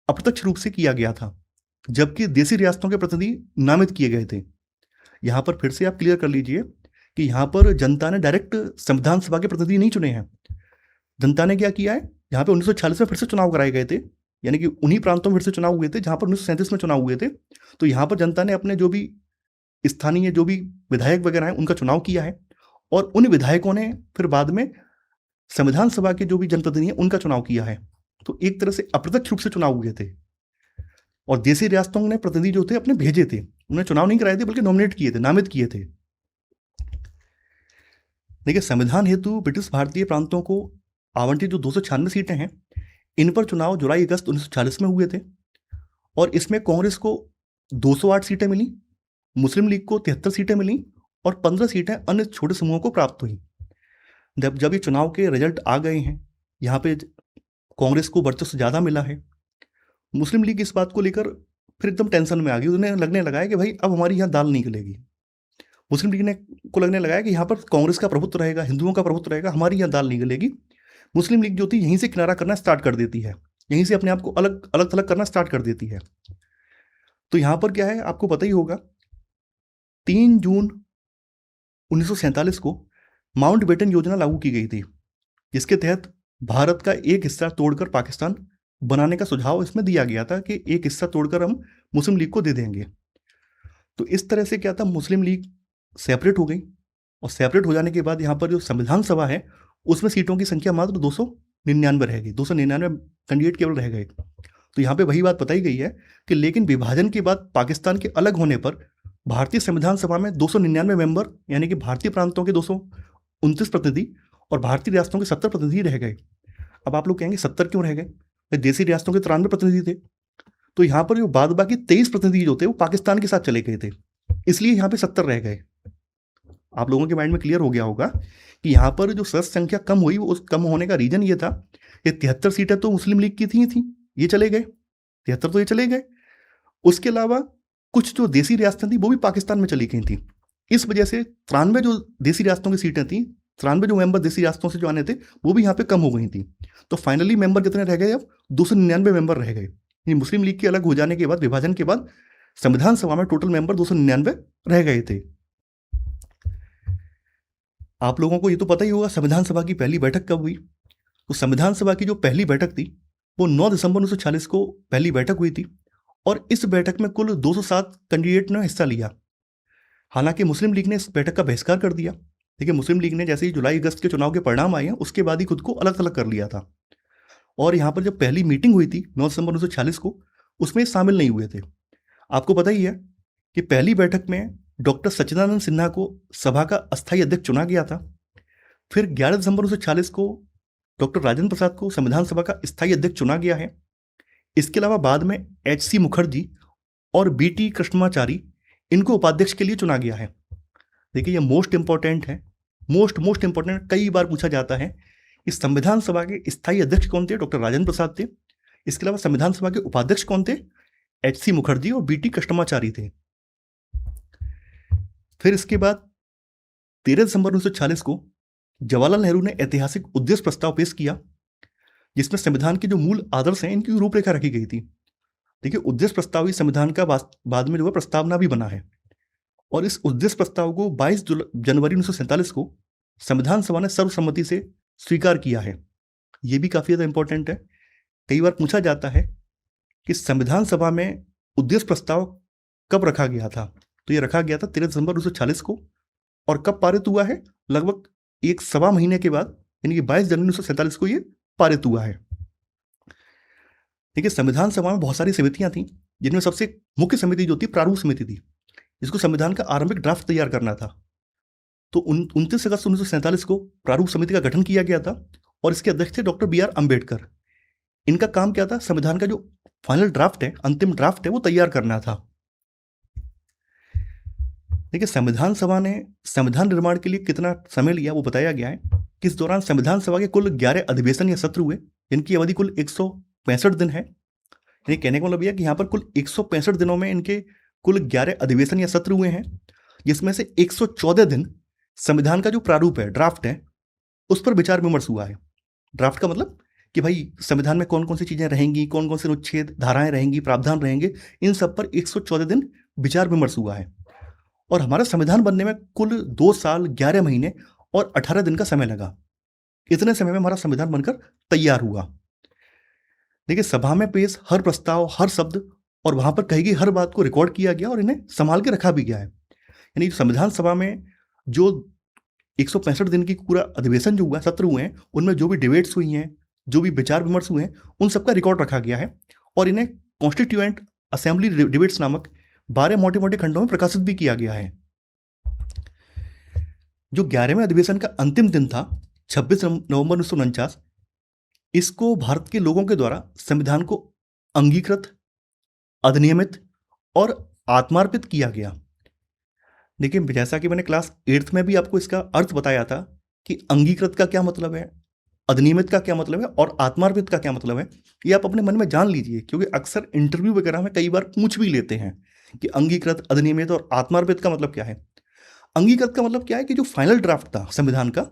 [SPEAKER 1] अप्रत्यक्ष रूप से किया गया था, जबकि देशी रियासतों के प्रतिनिधि नामित किए गए थे। यहाँ पर फिर से आप क्लियर कर लीजिए कि यहाँ पर जनता ने डायरेक्ट संविधान सभा के प्रतिनिधि नहीं चुने हैं। जनता ने क्या किया है, यहाँ पे 1946 में फिर से चुनाव कराए गए थे, यानी कि उन्हीं प्रांतों में फिर से चुनाव हुए थे जहाँ पर 1937 में चुनाव हुए थे। तो यहाँ पर जनता ने अपने जो भी स्थानीय जो भी विधायक वगैरह हैं उनका चुनाव किया है, और उन विधायकों ने फिर बाद में संविधान सभा के जो भी जनप्रतिनिधि हैं उनका चुनाव किया है। तो एक तरह से अप्रत्यक्ष रूप से चुनाव हुए थे, और देशी रियासतों ने प्रतिनिधि जो थे अपने भेजे थे, उन्हें चुनाव नहीं कराए थे बल्कि नॉमिनेट किए थे, नामित किए थे। देखिए, संविधान हेतु ब्रिटिश भारतीय प्रांतों को आवंटित जो 296 सीटें हैं, इन पर चुनाव जुलाई अगस्त 1940 में हुए थे, और इसमें कांग्रेस को 208 सीटें मिली, मुस्लिम लीग को 73 सीटें मिली, और 15 सीटें अन्य छोटे समूहों को प्राप्त हुई। जब ये चुनाव के रिजल्ट आ गए हैं, यहाँ पे कांग्रेस को वर्चस्व ज़्यादा मिला है। मुस्लिम लीग इस बात को लेकर फिर एकदम टेंशन में आ गई, उन्हें लगने लगा है कि भाई अब हमारी यहाँ दाल नहीं गलेगी। मुस्लिम लीग को लगने लगा है कि यहाँ पर कांग्रेस का प्रभुत्व रहेगा, हिंदुओं का प्रभुत्व रहेगा, हमारी यहाँ दाल नहीं गलेगी। मुस्लिम लीग जो थी यहीं से किनारा करना स्टार्ट कर देती है, यहीं से अपने आप को अलग अलग थलग करना स्टार्ट कर देती है। तो यहाँ पर क्या है, आपको पता ही होगा, 3 जून 1947 को माउंटबेटन योजना लागू की गई थी, जिसके तहत भारत का एक हिस्सा तोड़कर पाकिस्तान बनाने का सुझाव इसमें दिया गया था कि एक हिस्सा तोड़कर हम मुस्लिम लीग को दे देंगे। तो इस तरह से क्या था, मुस्लिम लीग सेपरेट हो गई, और सेपरेट हो जाने के बाद यहाँ पर जो संविधान सभा है उसमें सीटों की संख्या मात्र 299 रह गई, 299 कैंडिडेट केवल रह गए। तो यहाँ पे वही बात बताई गई है कि लेकिन विभाजन के बाद पाकिस्तान के अलग होने पर भारतीय संविधान सभा में 299 मेंबर, यानी कि भारतीय प्रांतों के 229 प्रतिनिधि और भारतीय रियासतों के 70 प्रतिनिधि रह गए। अब आप लोग कहेंगे 70 क्यों रह गए, देसी रियासतों के 93 प्रतिनिधि थे। तो यहाँ पर जो बाद बाकी 23 प्रतिनिधि जो थे वो पाकिस्तान के साथ चले गए थे, इसलिए यहाँ पे 70 रह गए। आप लोगों के माइंड में क्लियर हो गया होगा कि यहाँ पर जो सदस्य संख्या कम हुई, उस कम होने का रीजन ये था, ये 73 सीटें तो मुस्लिम लीग की थी, ये चले गए, 73 तो ये चले गए। उसके अलावा कुछ जो देसी रियासतें थी वो भी पाकिस्तान में चली गई थी। इस वजह से 93 जो देसी रियासतों की सीटें थी, 93 जो मेंबर देसी रियासतों से जो आने थे वो भी यहाँ पे कम हो गई थी। तो फाइनली मेंबर कितने रह गए, अब 299 मेंबर रह गए। मुस्लिम लीग के अलग हो जाने के बाद, विभाजन के बाद, संविधान सभा में टोटल मेंबर 299 रह गए थे। आप लोगों को ये तो पता ही होगा संविधान सभा की पहली बैठक कब हुई। तो संविधान सभा की जो पहली बैठक थी वो 9 दिसंबर 1946 को पहली बैठक हुई थी, और इस बैठक में कुल 207 कैंडिडेट ने हिस्सा लिया। हालांकि मुस्लिम लीग ने इस बैठक का बहिष्कार कर दिया। देखिए, मुस्लिम लीग ने जैसे ही जुलाई अगस्त के चुनाव के परिणाम आए हैं उसके बाद ही खुद को अलग अलग कर लिया था, और यहाँ पर जब पहली मीटिंग हुई थी 9 दिसंबर 1946 को, उसमें शामिल नहीं हुए थे। आपको पता ही है कि पहली बैठक में डॉक्टर सच्चिदानंद सिन्हा को सभा का अस्थायी अध्यक्ष चुना गया था। फिर 11 दिसंबर 1946 को डॉक्टर राजेंद्र प्रसाद को संविधान सभा का स्थायी अध्यक्ष चुना गया है। इसके अलावा बाद में HC मुखर्जी और BT कृष्णमाचारी, इनको उपाध्यक्ष के लिए चुना गया है। देखिए, ये मोस्ट इंपॉर्टेंट है, मोस्ट इंपॉर्टेंट, कई बार पूछा जाता है कि संविधान सभा के स्थायी अध्यक्ष कौन थे, डॉक्टर राजेंद्र प्रसाद थे। इसके अलावा संविधान सभा के उपाध्यक्ष कौन थे, HC मुखर्जी और BT कृष्णमाचारी थे। फिर इसके बाद 13 दिसंबर 1946 को जवाहरलाल नेहरू ने ऐतिहासिक उद्देश्य प्रस्ताव पेश किया, जिसमें संविधान के जो मूल आदर्श हैं इनकी रूपरेखा रखी गई थी। देखिए, उद्देश्य प्रस्ताव ही संविधान का बाद में जो है प्रस्तावना भी बना है, और इस उद्देश्य प्रस्ताव को 22 जनवरी 1947 को संविधान सभा ने सर्वसम्मति से स्वीकार किया है। ये भी काफ़ी ज़्यादा इंपॉर्टेंट है। कई बार पूछा जाता है कि संविधान सभा में उद्देश्य प्रस्ताव कब रखा गया था, तो ये रखा गया था 13 दिसंबर 1946 को, और कब पारित हुआ है, लगभग एक सवा महीने के बाद, यानी कि 22 जनवरी 1947 को ये पारित हुआ है। देखिए, संविधान सभा में बहुत सारी समितियां थी, जिनमें सबसे मुख्य समिति जो थी प्रारूप समिति थी, जिसको संविधान का आरंभिक ड्राफ्ट तैयार करना था। तो 29 अगस्त 1947 को प्रारूप समिति का गठन किया गया था, और इसके अध्यक्ष थे डॉक्टर BR अम्बेडकर। इनका काम क्या था, संविधान का जो फाइनल ड्राफ्ट है, अंतिम ड्राफ्ट है, वो तैयार करना था। देखिए, संविधान सभा ने संविधान निर्माण के लिए कितना समय लिया वो बताया गया है कि इस दौरान संविधान सभा के कुल 11 अधिवेशन या सत्र हुए, जिनकी अवधि कुल 165 दिन है। यानी कहने का मतलब यह कि यहाँ पर कुल 165 दिनों में इनके कुल 11 अधिवेशन या सत्र हुए हैं, जिसमें से 114 दिन संविधान का जो प्रारूप है, ड्राफ्ट है, उस पर विचार विमर्श हुआ है। ड्राफ्ट का मतलब कि भाई संविधान में कौन कौन सी चीज़ें रहेंगी, कौन कौन से अनुच्छेद, धाराएं रहेंगी, प्रावधान रहेंगे, इन सब पर 114 दिन विचार विमर्श हुआ है। और हमारा संविधान बनने में कुल 2 साल 11 महीने और 18 दिन का समय लगा। इतने समय में हमारा संविधान बनकर तैयार हुआ। देखिए, सभा में पेश हर प्रस्ताव, हर शब्द और वहां पर कही गई हर बात को रिकॉर्ड किया गया और इन्हें संभाल के रखा भी गया है। यानी संविधान सभा में जो 165 दिन की पूरा अधिवेशन जो हुआ, सत्र हुए हैं, उनमें जो भी डिबेट्स हुई हैं, जो भी विचार विमर्श हुए हैं, उन सबका रिकॉर्ड रखा गया है, और इन्हें कॉन्स्टिट्यूएंट असेंबली डिबेट्स नामक 12 मोटे मोटे खंडों में प्रकाशित भी किया गया है। जो 11वें अधिवेशन का अंतिम दिन था 26 नवंबर 1949, इसको भारत के लोगों के द्वारा संविधान को अंगीकृत, अधिनियमित और आत्मार्पित किया गया। देखिए, जैसा कि मैंने क्लास 8th में भी आपको इसका अर्थ बताया था कि अंगीकृत का क्या मतलब है, अधिनियमित का क्या मतलब है और आत्मार्पित का क्या मतलब है, ये आप अपने मन में जान लीजिए, क्योंकि अक्सर इंटरव्यू वगैरह में कई बार पूछ भी लेते हैं कि अंगीकृत, अधिनियमित और आत्मार्पित का मतलब क्या है। अंगीकृत का मतलब क्या है कि जो फाइनल ड्राफ्ट था संविधान का,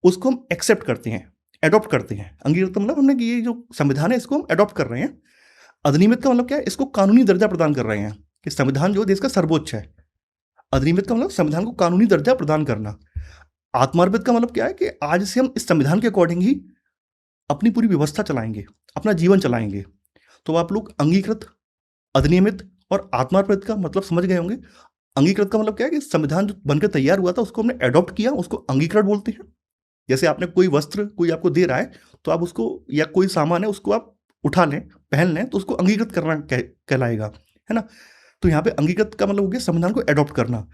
[SPEAKER 1] उसको हम एक्सेप्ट करते हैं, एडॉप्ट करते हैं। अंगीकृत का मतलब हमने कि ये जो संविधान है इसको हम एडॉप्ट कर रहे हैं। अधिनियमित का मतलब क्या है, इसको कानूनी दर्जा प्रदान कर रहे हैं कि संविधान जो देश का सर्वोच्च है। अधिनियमित का मतलब संविधान को कानूनी दर्जा प्रदान करना। आत्मार्पित का मतलब क्या है कि आज से हम इस संविधान के अकॉर्डिंग ही अपनी पूरी व्यवस्था चलाएंगे, अपना जीवन चलाएंगे। तो आप लोग अंगीकृत, अधिनियमित और आत्मार्पित का मतलब समझ गए होंगे। अंगीकृत का मतलब क्या है कि संविधान जो बनकर तैयार हुआ था उसको हमने एडॉप्ट किया, उसको अंगीकृत बोलते हैं। जैसे आपने कोई वस्त्र कोई आपको दे रहा है तो आप उसको, या कोई सामान है उसको आप उठा लें, पहन लें, तो उसको अंगीकृत करना कहलाएगा, है ना। तो यहाँ पे अंगीकृत का मतलब हो गया संविधान को एडॉप्ट करना।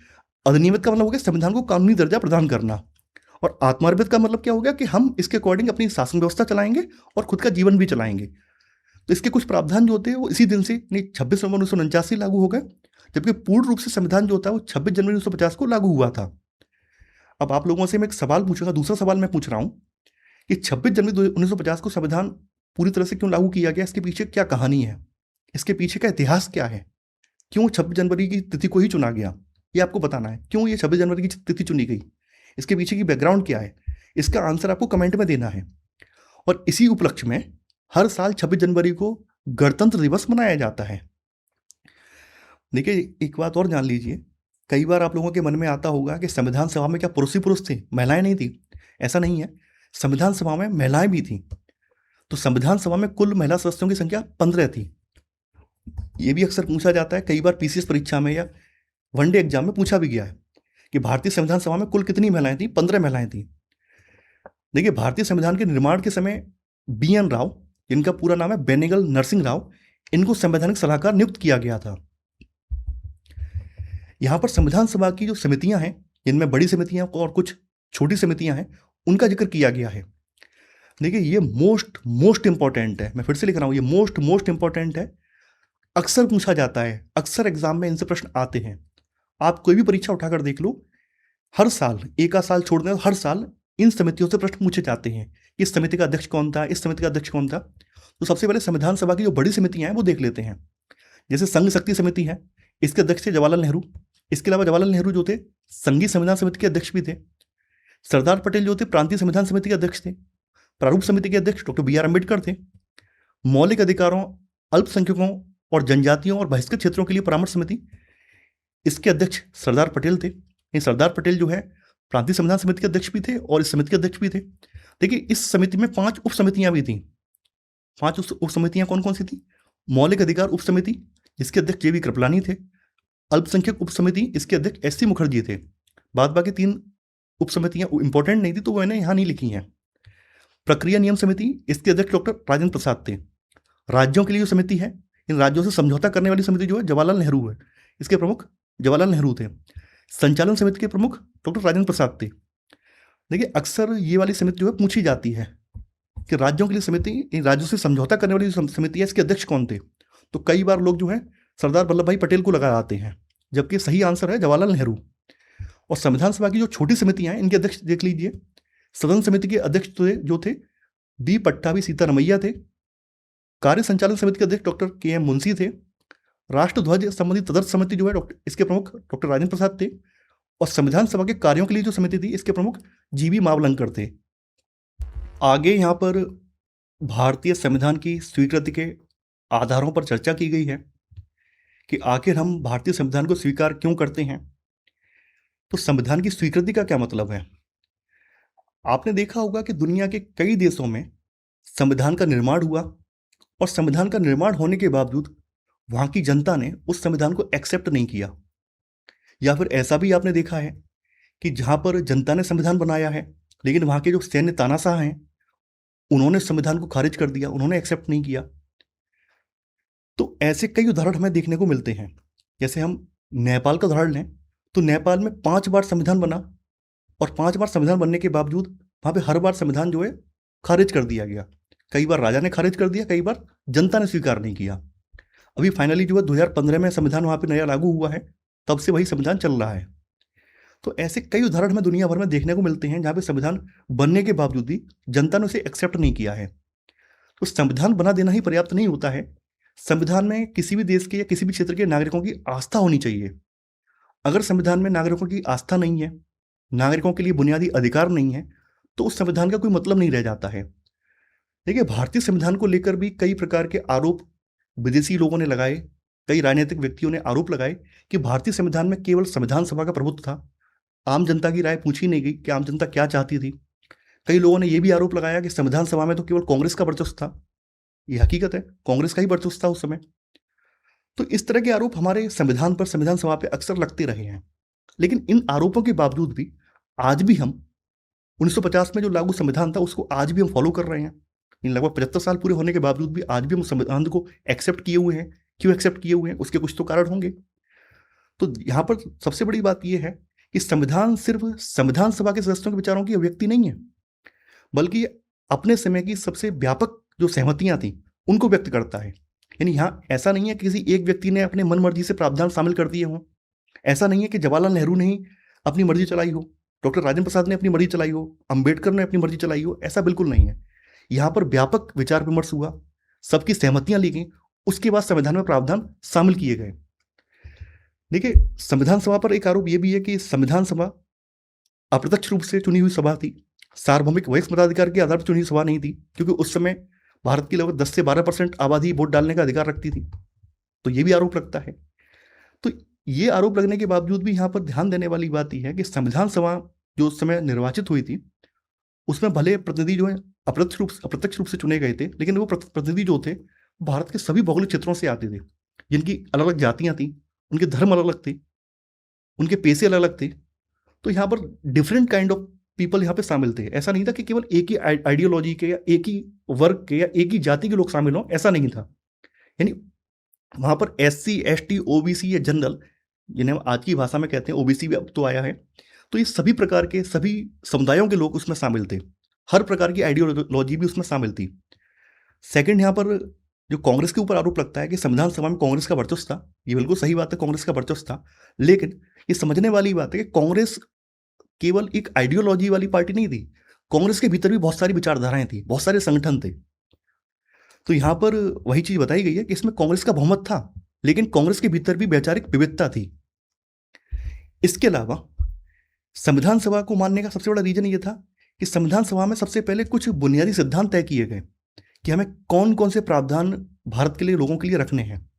[SPEAKER 1] अधिनियमित का मतलब हो गया संविधान को कानूनी दर्जा प्रदान करना। और आत्मार्पित का मतलब क्या हो गया कि हम इसके अकॉर्डिंग अपनी शासन व्यवस्था चलाएंगे और खुद का जीवन भी चलाएंगे। तो इसके कुछ प्रावधान जो होते हैं वो इसी दिन से, यानी 26 नवंबर 1949 लागू हो गए, जबकि पूर्ण रूप से संविधान जो होता है वो 26 जनवरी 1950 को लागू हुआ था। अब आप लोगों से मैं एक सवाल पूछूंगा, दूसरा सवाल मैं पूछ रहा हूँ कि 26 जनवरी 1950 को संविधान पूरी तरह से क्यों लागू किया गया, इसके पीछे क्या कहानी है, इसके पीछे का इतिहास क्या है, क्यों 26 जनवरी की तिथि को ही चुना गया, ये आपको बताना है। क्यों ये 26 जनवरी की तिथि चुनी गई, इसके पीछे की बैकग्राउंड क्या है, इसका आंसर आपको कमेंट में देना है। और इसी उपलक्ष्य में हर साल 26 जनवरी को गणतंत्र दिवस मनाया जाता है। देखिए एक बात और जान लीजिए, कई बार आप लोगों के मन में आता होगा कि संविधान सभा में क्या पुरुष ही पुरुष थे, महिलाएं नहीं थी। ऐसा नहीं है, संविधान सभा में महिलाएं भी थी। तो संविधान सभा में कुल महिला सदस्यों की संख्या 15 थी। ये भी अक्सर पूछा जाता है, कई बार पीसीएस परीक्षा में या वनडे एग्जाम में पूछा भी गया है कि भारतीय संविधान सभा में कुल कितनी महिलाएं थी। 15 महिलाएं थी। देखिए भारतीय संविधान के निर्माण के समय BN राव, जिनका पूरा नाम है बेनेगल नरसिंह राव, इनको संवैधानिक सलाहकार नियुक्त किया गया था। यहाँ पर संविधान सभा की जो समितियां हैं, जिनमें बड़ी समितियां और कुछ छोटी समितियां हैं, उनका जिक्र किया गया है। देखिए ये मोस्ट इंपॉर्टेंट है, मैं फिर से लिख रहा हूँ, ये मोस्ट इंपॉर्टेंट है। अक्सर पूछा जाता है, अक्सर एग्जाम में इनसे प्रश्न आते हैं। आप कोई भी परीक्षा उठाकर देख लो, हर साल, एक आध साल छोड़ दें, हर साल इन समितियों से प्रश्न पूछे जाते हैं। इस समिति का अध्यक्ष कौन था, इस समिति का अध्यक्ष कौन था। तो सबसे पहले संविधान सभा की जो बड़ी समितियां हैं वो देख लेते हैं। जैसे संघ शक्ति समिति है, इसके अध्यक्ष थे जवाहरलाल नेहरू। इसके अलावा जवाहरलाल नेहरू जो थे संघीय संविधान समिति के अध्यक्ष भी थे। सरदार पटेल जो थे प्रांतीय संविधान समिति के अध्यक्ष थे। प्रारूप समिति के अध्यक्ष डॉक्टर BR अम्बेडकर थे। मौलिक अधिकारों, अल्पसंख्यकों और जनजातियों और बहिष्कृत क्षेत्रों के लिए परामर्श समिति, इसके अध्यक्ष सरदार पटेल थे। ये सरदार पटेल जो है प्रांतीय संविधान समिति के अध्यक्ष भी थे और इस समिति के अध्यक्ष भी थे। देखिए इस समिति में 5 उप समितियां भी थी। 5 उप समितियां कौन कौन सी थी? मौलिक अधिकार उप समिति, जिसके अध्यक्ष JB कृपलानी थे। अल्पसंख्यक उप समिति, इसके अध्यक्ष SC मुखर्जी थे। बाद बाकी 3 उप समितियां इंपॉर्टेंट नहीं थी तो मैंने यहां नहीं लिखी हैं। प्रक्रिया नियम समिति, इसके अध्यक्ष डॉक्टर राजेंद्र प्रसाद थे। राज्यों के लिए जो समिति है, इन राज्यों से समझौता करने वाली समिति जो है जवाहरलाल नेहरू है, इसके प्रमुख जवाहरलाल नेहरू थे। संचालन समिति के प्रमुख डॉक्टर राजेंद्र प्रसाद थे। देखिए अक्सर ये वाली समिति जो है पूछी जाती है कि राज्यों के लिए समिति, इन राज्यों से समझौता करने वाली जो समिति है इसके अध्यक्ष कौन थे। तो कई बार लोग जो है सरदार वल्लभ भाई पटेल को लगा आते हैं, जबकि सही आंसर है जवाहरलाल नेहरू। और संविधान सभा की जो छोटी समितियां हैं इनके अध्यक्ष देख लीजिए। सदन समिति के अध्यक्ष जो थे B पट्टाभी सीतारमैया थे। कार्य संचालन समिति के अध्यक्ष डॉक्टर KM मुंशी थे। राष्ट्र ध्वज संबंधी तदर्थ समिति जो है इसके प्रमुख डॉक्टर राजेंद्र प्रसाद थे। और संविधान सभा के कार्यों के लिए जो समिति थी इसके प्रमुख GB मावलंकर थे। आगे यहाँ पर भारतीय संविधान की स्वीकृति के आधारों पर चर्चा की गई है कि आखिर हम भारतीय संविधान को स्वीकार क्यों करते हैं। तो संविधान की स्वीकृति का क्या मतलब है? आपने देखा होगा कि दुनिया के कई देशों में संविधान का निर्माण हुआ और संविधान का निर्माण होने के बावजूद वहां की जनता ने उस संविधान को एक्सेप्ट नहीं किया। या फिर ऐसा भी आपने देखा है कि जहां पर जनता ने संविधान बनाया है लेकिन वहां के जो सैन्य तानाशाह हैं उन्होंने संविधान को खारिज कर दिया, उन्होंने एक्सेप्ट नहीं किया। तो ऐसे कई उदाहरण हमें देखने को मिलते हैं। जैसे हम नेपाल का उदाहरण लें तो नेपाल में 5 बार संविधान बना और 5 बार संविधान बनने के बावजूद वहां पे हर बार संविधान जो है खारिज कर दिया गया। कई बार राजा ने खारिज कर दिया, कई बार जनता ने स्वीकार नहीं किया। अभी फाइनली जो है 2015 में संविधान वहां पे नया लागू हुआ है, तब से वही संविधान चल रहा है। तो ऐसे कई उदाहरण हमें दुनिया भर में देखने को मिलते हैं जहां पे संविधान बनने के बावजूद भी जनता ने उसे एक्सेप्ट नहीं किया है। तो संविधान बना देना ही पर्याप्त नहीं होता है। संविधान में किसी भी देश के या किसी भी क्षेत्र के नागरिकों की आस्था होनी चाहिए। अगर संविधान में नागरिकों की आस्था नहीं है, नागरिकों के लिए बुनियादी अधिकार नहीं है, तो उस संविधान का कोई मतलब नहीं रह जाता है। देखिए, भारतीय संविधान को लेकर भी कई प्रकार के आरोप विदेशी लोगों ने लगाए, कई राजनीतिक व्यक्तियों ने आरोप लगाए कि भारतीय संविधान में केवल संविधान सभा का प्रभुत्व था, आम जनता की राय पूछी नहीं गई कि आम जनता क्या चाहती थी। कई लोगों ने यह भी आरोप लगाया कि संविधान सभा में तो केवल कांग्रेस का वर्चस्व था। ये हकीकत है, कांग्रेस का ही वर्चस्व था उस समय। तो इस तरह के आरोप हमारे संविधान पर, संविधान सभा पर अक्सर लगते रहे हैं। लेकिन इन आरोपों के बावजूद भी आज भी हम 1950 में जो लागू संविधान था उसको आज भी हम फॉलो कर रहे हैं। इन लगभग 75 साल पूरे होने के बावजूद भी आज भी हम संविधान को एक्सेप्ट किए हुए हैं। क्यों एक्सेप्ट किए हुए हैं? उसके कुछ तो कारण होंगे। तो यहाँ पर सबसे बड़ी बात यह है कि संविधान सिर्फ संविधान सभा के सदस्यों के विचारों की अभिव्यक्ति नहीं है, बल्कि अपने समय की सबसे व्यापक जो सहमतियां थी उनको व्यक्त करता है। यानी यहाँ ऐसा नहीं है कि किसी एक व्यक्ति ने अपने मन मर्जी से प्रावधान शामिल कर दिए हों। ऐसा नहीं है कि जवाहरलाल नेहरू ने ही अपनी मर्जी चलाई हो, डॉक्टर राजेंद्र प्रसाद ने अपनी मर्जी चलाई हो, अंबेडकर ने अपनी मर्जी चलाई हो। ऐसा बिल्कुल नहीं है। यहाँ पर व्यापक विचार विमर्श हुआ, सबकी सहमतियां ली गई, उसके बाद संविधान में प्रावधान शामिल किए गए। देखिए, संविधान सभा पर एक आरोप यह भी है कि संविधान सभा अप्रत्यक्ष रूप से चुनी हुई सभा थी, सार्वभौमिक वयस्क मताधिकार के आधार पर चुनी हुई सभा नहीं थी, क्योंकि उस समय भारत की लगभग 10 से 12% आबादी वोट डालने का अधिकार रखती थी। तो ये भी आरोप लगता है। तो ये आरोप लगने के बावजूद भी यहाँ पर ध्यान देने वाली बात यह है कि संविधान सभा जो उस समय निर्वाचित हुई थी उसमें भले प्रतिनिधि जो है अप्रत्यक्ष रूप से चुने गए थे, लेकिन वो प्रतिनिधि जो थे भारत के सभी भौगोलिक क्षेत्रों से आते थे, जिनकी अलग अलग जातियां थी, उनके धर्म अलग अलग थे, उनके पेशे अलग अलग थे। तो यहाँ पर डिफरेंट काइंड ऑफ पीपल यहाँ पे शामिल थे। ऐसा नहीं था कि केवल एक ही आइडियोलॉजी के या एक ही वर्ग के या एक ही जाति के लोग शामिल हों, ऐसा नहीं था। यानी वहां पर SC ST OBC या जनरल, जिन्हें आज की भाषा में कहते हैं OBC भी अब तो आया है, तो ये सभी प्रकार के सभी समुदायों के लोग उसमें शामिल थे। हर प्रकार की आइडियोलॉजी भी उसमें शामिल थी। सेकंड, यहाँ पर जो कांग्रेस के ऊपर आरोप लगता है कि संविधान सभा में कांग्रेस का वर्चस्व था, ये बिल्कुल सही बात है, कांग्रेस का वर्चस्व था। लेकिन ये समझने वाली बात है कि कांग्रेस केवल एक आइडियोलॉजी वाली पार्टी नहीं थी, कांग्रेस के भीतर भी बहुत सारी विचारधाराएं थी, बहुत सारे संगठन थे। तो यहां पर वही चीज बताई गई है कि इसमें कांग्रेस का बहुमत था, लेकिन कांग्रेस के भीतर भी वैचारिक विविधता थी। इसके अलावा संविधान सभा को मानने का सबसे बड़ा रीजन ये था कि संविधान सभा में सबसे पहले कुछ बुनियादी सिद्धांत तय किए गए कि हमें कौन कौन से प्रावधान भारत के लिए, लोगों के लिए रखने हैं,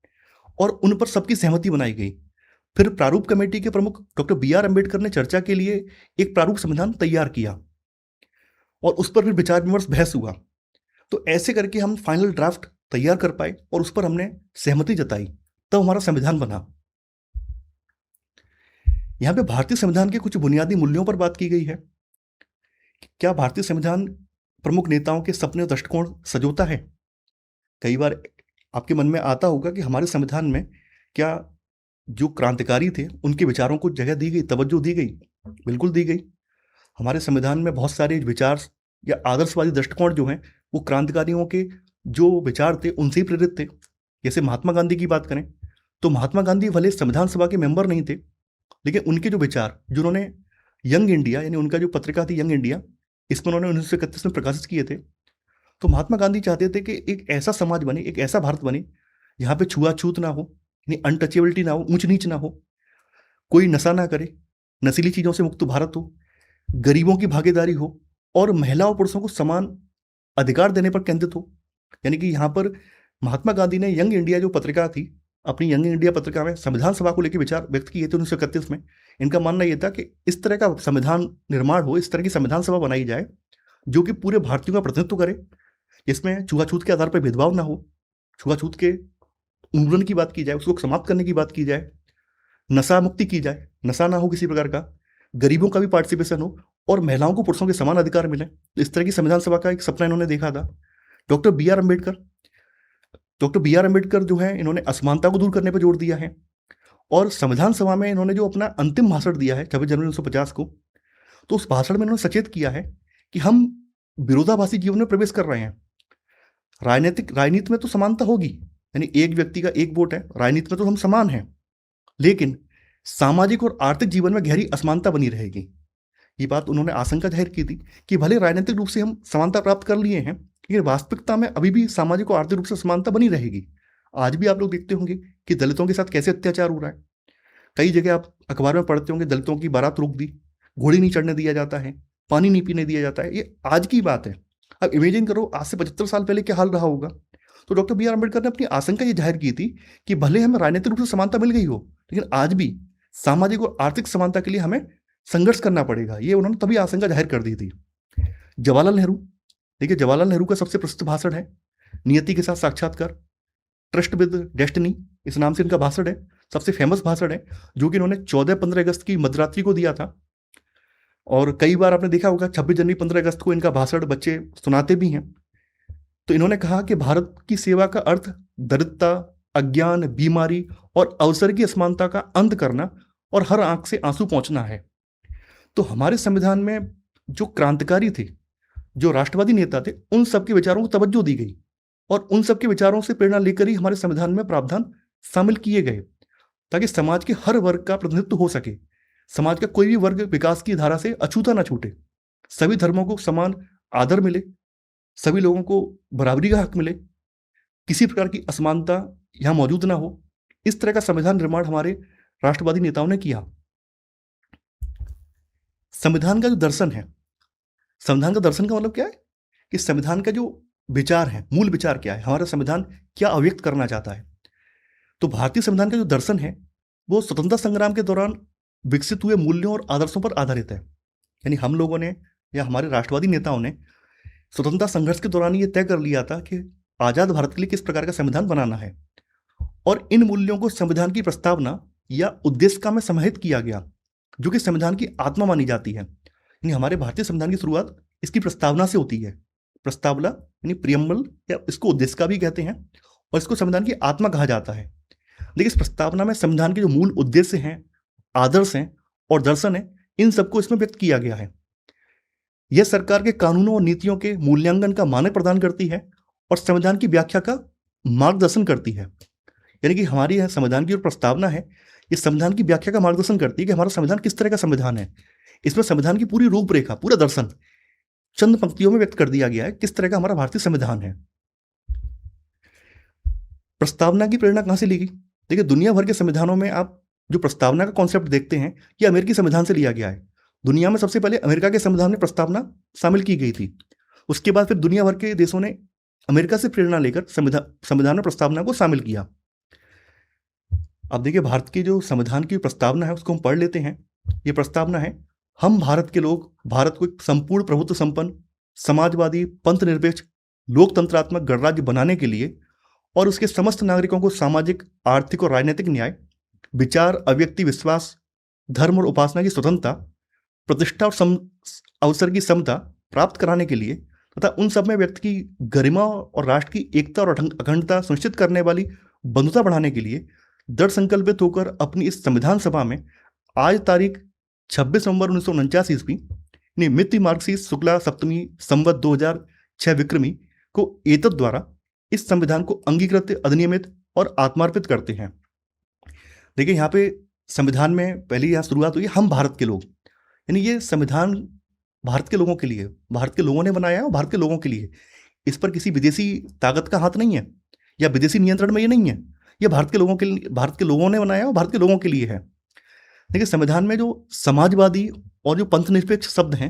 [SPEAKER 1] और उन पर सबकी सहमति बनाई गई। फिर प्रारूप कमेटी के प्रमुख डॉक्टर BR अम्बेडकर ने चर्चा के लिए एक प्रारूप संविधान तैयार किया और उस पर फिर विचार विमर्श, बहस हुआ। तो ऐसे करके हम फाइनल ड्राफ्ट तैयार कर पाए और उस पर हमने सहमति जताई, तब हमारा संविधान बना। यहां पे भारतीय संविधान के कुछ बुनियादी मूल्यों पर बात की गई है। क्या भारतीय संविधान प्रमुख नेताओं के सपने और दृष्टिकोण सजोता है? कई बार आपके मन में आता होगा कि हमारे संविधान में क्या जो क्रांतिकारी थे उनके विचारों को जगह दी गई, तवज्जो दी गई? बिल्कुल दी गई। हमारे संविधान में बहुत सारे विचार या आदर्शवादी दृष्टिकोण जो हैं वो क्रांतिकारियों के जो विचार थे उनसे ही प्रेरित थे। जैसे महात्मा गांधी की बात करें तो महात्मा गांधी भले संविधान सभा के मेंबर नहीं थे, लेकिन उनके जो विचार, जो उन्होंने यंग इंडिया, यानी उनका जो पत्रिका थी यंग इंडिया, इसमें उन्होंने 1931 में प्रकाशित किए थे। तो महात्मा गांधी चाहते थे कि एक ऐसा समाज बने, एक ऐसा भारत बने जहाँ पे छुआछूत ना हो, यानी अनटचेबिलिटी ना हो, ऊंच नीच ना हो, कोई नशा ना करे, नशीली चीज़ों से मुक्त भारत हो, गरीबों की भागीदारी हो और महिलाओं और पुरुषों को समान अधिकार देने पर केंद्रित हो। यानी कि यहाँ पर महात्मा गांधी ने यंग इंडिया जो पत्रिका थी, अपनी यंग इंडिया पत्रिका में संविधान सभा को लेकर विचार व्यक्त किए थे 1931 में। इनका मानना यह था कि इस तरह का संविधान निर्माण हो, इस तरह की संविधान सभा बनाई जाए जो कि पूरे भारतीयों का प्रतिनिधित्व करे, जिसमें छुआछूत के आधार पर भेदभाव ना हो, छुआछूत के उन्मूलन की बात की जाए, उसको समाप्त करने की बात की जाए, नशा मुक्ति की जाए, नशा ना हो किसी प्रकार का, गरीबों का भी पार्टिसिपेशन हो और महिलाओं को पुरुषों के समान अधिकार मिले। तो इस तरह की संविधान सभा का एक सपना इन्होंने देखा था। डॉक्टर बी आर अम्बेडकर जो है, इन्होंने असमानता को दूर करने पर जोर दिया है और संविधान सभा में इन्होंने जो अपना अंतिम भाषण दिया है 26 जनवरी 1950 को, तो उस भाषण में इन्होंने सचेत किया है कि हम विरोधाभासी जीवन में प्रवेश कर रहे हैं। राजनीति में तो समानता होगी, यानी एक व्यक्ति का एक वोट है, राजनीति में तो हम समान हैं, लेकिन सामाजिक और आर्थिक जीवन में गहरी असमानता बनी रहेगी। ये बात उन्होंने आशंका जाहिर की थी कि भले राजनीतिक रूप से हम समानता प्राप्त कर लिए हैं, लेकिन वास्तविकता में अभी भी सामाजिक और आर्थिक रूप से समानता बनी रहेगी। आज भी आप लोग देखते होंगे कि दलितों के साथ कैसे अत्याचार हो रहा है। कई जगह आप अखबार में पढ़ते होंगे दलितों की बारात रोक दी, घोड़ी नहीं चढ़ने दिया जाता है, पानी नहीं पीने दिया जाता है। ये आज की बात है। अब इमेजिन करो आज से 75 साल पहले क्या हाल रहा होगा। तो डॉक्टर बी आर अम्बेडकर ने अपनी आशंका ये जाहिर की थी कि भले हमें राजनीतिक रूप से समानता मिल गई हो, लेकिन आज भी सामाजिक और आर्थिक समानता के लिए हमें संघर्ष करना पड़ेगा। ये उन्होंने तभी आशंका जाहिर कर दी थी। जवाहरलाल नेहरू, देखिए जवाहरलाल नेहरू का सबसे प्रसिद्ध भाषण है नियति के साथ साक्षात्कार, ट्रस्ट विद डेस्टिनी, इस नाम से इनका भाषण है, सबसे फेमस भाषण है, जो कि इन्होंने 14-15 अगस्त की मध्यरात्रि को दिया था। और कई बार आपने देखा होगा 26 जनवरी 15 अगस्त को इनका भाषण बच्चे सुनाते भी हैं। तो इन्होंने कहा कि भारत की सेवा का अर्थ दरिद्रता, अज्ञान, बीमारी और अवसर की असमानता का अंत करना और हर आंख से आंसू पहुंचना है। तो हमारे संविधान में जो क्रांतिकारी थे, जो राष्ट्रवादी नेता थे, उन सबके विचारों को तवज्जो दी गई और उन सबके विचारों से प्रेरणा लेकर ही हमारे संविधान में प्रावधान शामिल किए गए, ताकि समाज के हर वर्ग का प्रतिनिधित्व हो सके, समाज का कोई भी वर्ग विकास की धारा से अछूता ना छूटे, सभी धर्मों को समान आदर मिले, सभी लोगों को बराबरी का हक मिले, किसी प्रकार की असमानता यहां मौजूद ना हो। इस तरह का संविधान निर्माण हमारे राष्ट्रवादी नेताओं ने किया। संविधान का जो दर्शन है, संविधान का दर्शन का मतलब क्या है कि संविधान का जो विचार है, मूल विचार क्या है, हमारा संविधान क्या अभिव्यक्त करना चाहता है। तो भारतीय संविधान का जो दर्शन है वो स्वतंत्रता संग्राम के दौरान विकसित हुए मूल्यों और आदर्शों पर आधारित है। यानी हम लोगों ने या हमारे राष्ट्रवादी नेताओं ने स्वतंत्रता संघर्ष के दौरान ये तय कर लिया था कि आजाद भारत के लिए किस प्रकार का संविधान बनाना है, और इन मूल्यों को संविधान की प्रस्तावना या उद्देशिका में समाहित किया गया, जो कि संविधान की आत्मा मानी जाती है। यानी हमारे भारतीय संविधान की शुरुआत इसकी प्रस्तावना से होती है। प्रस्तावना यानी प्रियम्बल, या इसको उद्देशिका भी कहते हैं, और इसको संविधान की आत्मा कहा जाता है। लेकिन इस प्रस्तावना में संविधान के जो मूल उद्देश्य हैं, आदर्श हैं और दर्शन है, इन सबको इसमें व्यक्त किया गया है। यह सरकार के कानूनों और नीतियों के मूल्यांकन का मानक प्रदान करती है और संविधान की व्याख्या का मार्गदर्शन करती है। यानी कि हमारी यह संविधान की जो प्रस्तावना है, ये संविधान की व्याख्या का मार्गदर्शन करती है कि हमारा संविधान किस तरह का संविधान है। इसमें संविधान की पूरी रूपरेखा, पूरा दर्शन चंद पंक्तियों में व्यक्त कर दिया गया है, किस तरह का हमारा भारतीय संविधान है। प्रस्तावना की प्रेरणा कहां से ली गई? देखिए, दुनिया भर के संविधानों में आप जो प्रस्तावना का कॉन्सेप्ट देखते हैं, ये अमेरिकी संविधान से लिया गया है। दुनिया में सबसे पहले अमेरिका के संविधान में प्रस्तावना शामिल की गई थी। उसके बाद फिर दुनिया भर के देशों ने अमेरिका से प्रेरणा लेकर संविधान में प्रस्तावना को शामिल किया। अब देखिए, भारत की जो संविधान की प्रस्तावना है उसको हम पढ़ लेते हैं। ये प्रस्तावना है, हम भारत के लोग भारत को एक संपूर्ण प्रभुत्व संपन्न, समाजवादी, पंथ निरपेक्ष, लोकतंत्रात्मक गणराज्य बनाने के लिए और उसके समस्त नागरिकों को सामाजिक, आर्थिक और राजनीतिक न्याय, विचार, अभिव्यक्ति, विश्वास, धर्म और उपासना की स्वतंत्रता, प्रतिष्ठा और अवसर की समता प्राप्त कराने के लिए तथा उन सब में व्यक्ति की गरिमा और राष्ट्र की एकता और अखंडता सुनिश्चित करने वाली बंधुता बढ़ाने के लिए दृढ़ संकल्पित होकर अपनी इस संविधान सभा में आज तारीख 26 नवंबर 1949 ईस्वी यानी मिति मार्गशीर्ष शुक्ला सप्तमी संवत 2006 विक्रमी को एतद द्वारा इस संविधान को अंगीकृत, अधिनियमित और आत्मार्पित करते हैं। देखिए, यहाँ पे संविधान में पहली यहाँ शुरुआत हुई है, हम भारत के लोग, यानी ये संविधान भारत के लोगों के लिए, भारत के लोगों ने बनाया है और भारत के लोगों के लिए। इस पर किसी विदेशी ताकत का हाथ नहीं है या विदेशी नियंत्रण में ये नहीं है। ये भारत के लोगों के लिए, भारत के लोगों ने बनाया और भारत के लोगों के लिए है। देखिए, संविधान में जो समाजवादी और जो पंथ निरपेक्ष शब्द हैं,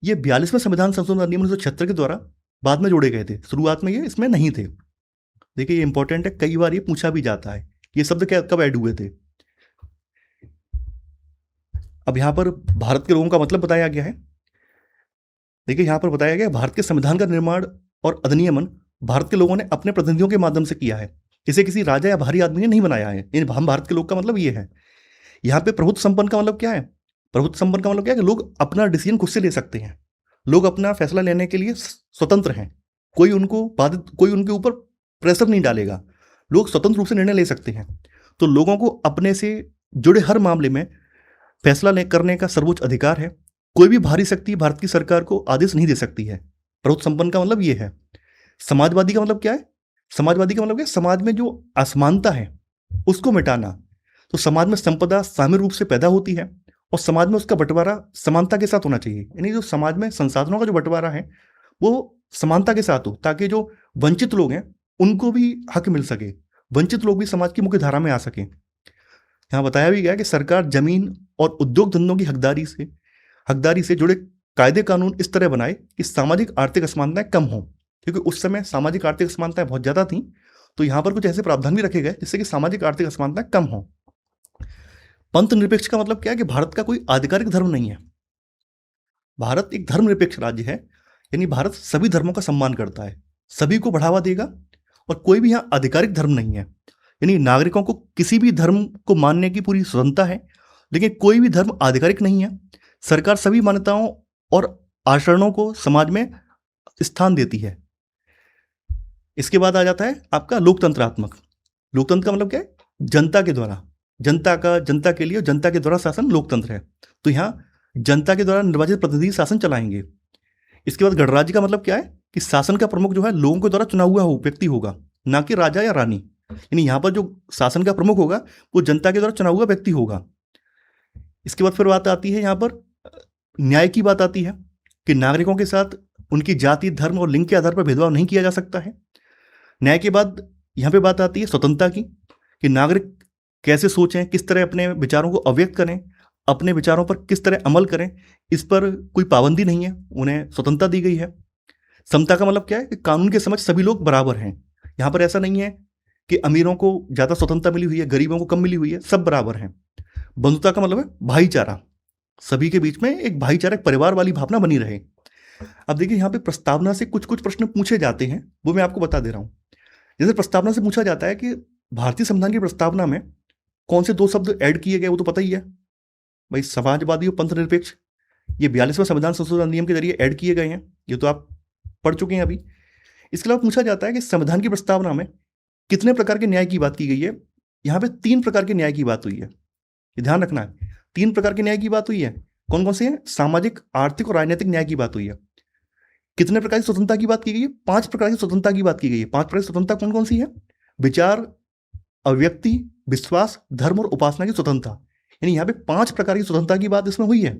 [SPEAKER 1] ये 42वें संविधान संशोधन अधिनियम 1976 के द्वारा बाद में जोड़े गए थे। शुरुआत में ये इसमें नहीं थे। देखिए, ये इंपॉर्टेंट है, कई बार ये पूछा भी जाता है ये शब्द क्या कब ऐड हुए थे। अब यहाँ पर भारत के लोगों का मतलब बताया गया है। देखिए, यहाँ पर बताया गया भारत के संविधान का निर्माण और अधिनियमन भारत के लोगों ने अपने प्रतिनिधियों के माध्यम से किया है। इसे किसी राजा या भारी आदमी ने नहीं बनाया है। यानी हम भारत के लोग का मतलब ये है। यहाँ पे प्रभुत्व संपन्न का मतलब क्या है? प्रभुत्व संपन्न का मतलब क्या है कि लोग अपना डिसीजन खुद से ले सकते हैं, लोग अपना फैसला लेने के लिए स्वतंत्र हैं, कोई उनके ऊपर प्रेशर नहीं डालेगा, लोग स्वतंत्र रूप से निर्णय ले सकते हैं। तो लोगों को अपने से जुड़े हर मामले में फैसला करने का सर्वोच्च अधिकार है। कोई भी भारी शक्ति भारत की सरकार को आदेश नहीं दे सकती है। प्रभुत्व संपन्न का मतलब ये है। समाजवादी का मतलब क्या है? समाजवादी का मतलब क्या है? समाज में जो असमानता है उसको मिटाना। तो समाज में संपदा साम्य रूप से पैदा होती है और समाज में उसका बंटवारा समानता के साथ होना चाहिए। यानी जो समाज में संसाधनों का जो बंटवारा है वो समानता के साथ हो, ताकि जो वंचित लोग हैं उनको भी हक मिल सके, वंचित लोग भी समाज की मुख्य धारा में आ सके। यहाँ बताया भी गया कि सरकार जमीन और उद्योग धंधों की हकदारी से जुड़े कायदे कानून इस तरह बनाए कि सामाजिक आर्थिक असमानताएं कम हों, क्योंकि उस समय सामाजिक आर्थिक असमानताएं बहुत ज़्यादा थीं। तो यहाँ पर कुछ ऐसे प्रावधान भी रखे गए जिससे कि सामाजिक आर्थिक असमानताएं कम हों। पंथ निरपेक्ष का मतलब क्या है कि भारत का कोई आधिकारिक धर्म नहीं है। भारत एक धर्मनिरपेक्ष राज्य है, यानी भारत सभी धर्मों का सम्मान करता है, सभी को बढ़ावा देगा, और कोई भी यहाँ आधिकारिक धर्म नहीं है। यानी नागरिकों को किसी भी धर्म को मानने की पूरी स्वतंत्रता है, लेकिन कोई भी धर्म आधिकारिक नहीं है। सरकार सभी मान्यताओं और आचरणों को समाज में स्थान देती है। इसके बाद आ जाता है आपका लोकतंत्रात्मक। लोकतंत्र का मतलब क्या है? जनता के द्वारा, जनता के लिए और जनता के द्वारा शासन लोकतंत्र है। तो यहाँ जनता के द्वारा निर्वाचित प्रतिनिधि शासन चलाएंगे। इसके बाद गणराज्य का मतलब क्या है कि शासन का प्रमुख जो है लोगों के द्वारा चुना हुआ व्यक्ति होगा, ना कि राजा या रानी। यानी यहाँ पर जो शासन का प्रमुख होगा वो जनता के द्वारा चुना हुआ व्यक्ति होगा। इसके बाद फिर बात आती है यहाँ पर न्याय की बात आती है कि नागरिकों के साथ उनकी जाति, धर्म और लिंग के आधार पर भेदभाव नहीं किया जा सकता है। न्याय के बाद यहाँ पे बात आती है स्वतंत्रता की, कि नागरिक कैसे सोचें, किस तरह अपने विचारों को अभिव्यक्त करें, अपने विचारों पर किस तरह अमल करें, इस पर कोई पाबंदी नहीं है, उन्हें स्वतंत्रता दी गई है। समता का मतलब क्या है कि कानून के समक्ष सभी लोग बराबर हैं। यहाँ पर ऐसा नहीं है कि अमीरों को ज़्यादा स्वतंत्रता मिली हुई है, गरीबों को कम मिली हुई है, सब बराबर हैं। बंधुता का मतलब है भाईचारा, सभी के बीच में एक भाईचारा, एक परिवार वाली भावना बनी रहे। अब देखिए यहाँ पे प्रस्तावना से कुछ कुछ प्रश्न पूछे जाते हैं, वो मैं आपको बता दे रहा हूँ। जैसे प्रस्तावना से पूछा जाता है कि भारतीय संविधान की प्रस्तावना में कौन से 2 शब्द ऐड किए गए, वो तो पता ही है भाई, समाजवादी और पंथ निरपेक्ष। ये 42वां संविधान संशोधन अधिनियम के जरिए ऐड किए गए हैं, ये तो आप पढ़ चुके हैं अभी। इसके अलावा पूछा जाता है कि संविधान की प्रस्तावना में कितने प्रकार के न्याय की बात की गई है। यहाँ पे 3 प्रकार के न्याय की बात हुई है, ये ध्यान रखना है। 3 प्रकार के न्याय की बात हुई है। कौन कौन से हैं? सामाजिक, आर्थिक और राजनीतिक न्याय की बात हुई है। कितने प्रकार की स्वतंत्रता की बात की गई है? 5 प्रकार की स्वतंत्रता की बात की गई है। 5 प्रकार की स्वतंत्रता कौन कौन सी है? विचार, अभिव्यक्ति, विश्वास, धर्म और उपासना की स्वतंत्रता। यानी यहाँ पे 5 प्रकार की स्वतंत्रता की बात इसमें हुई है।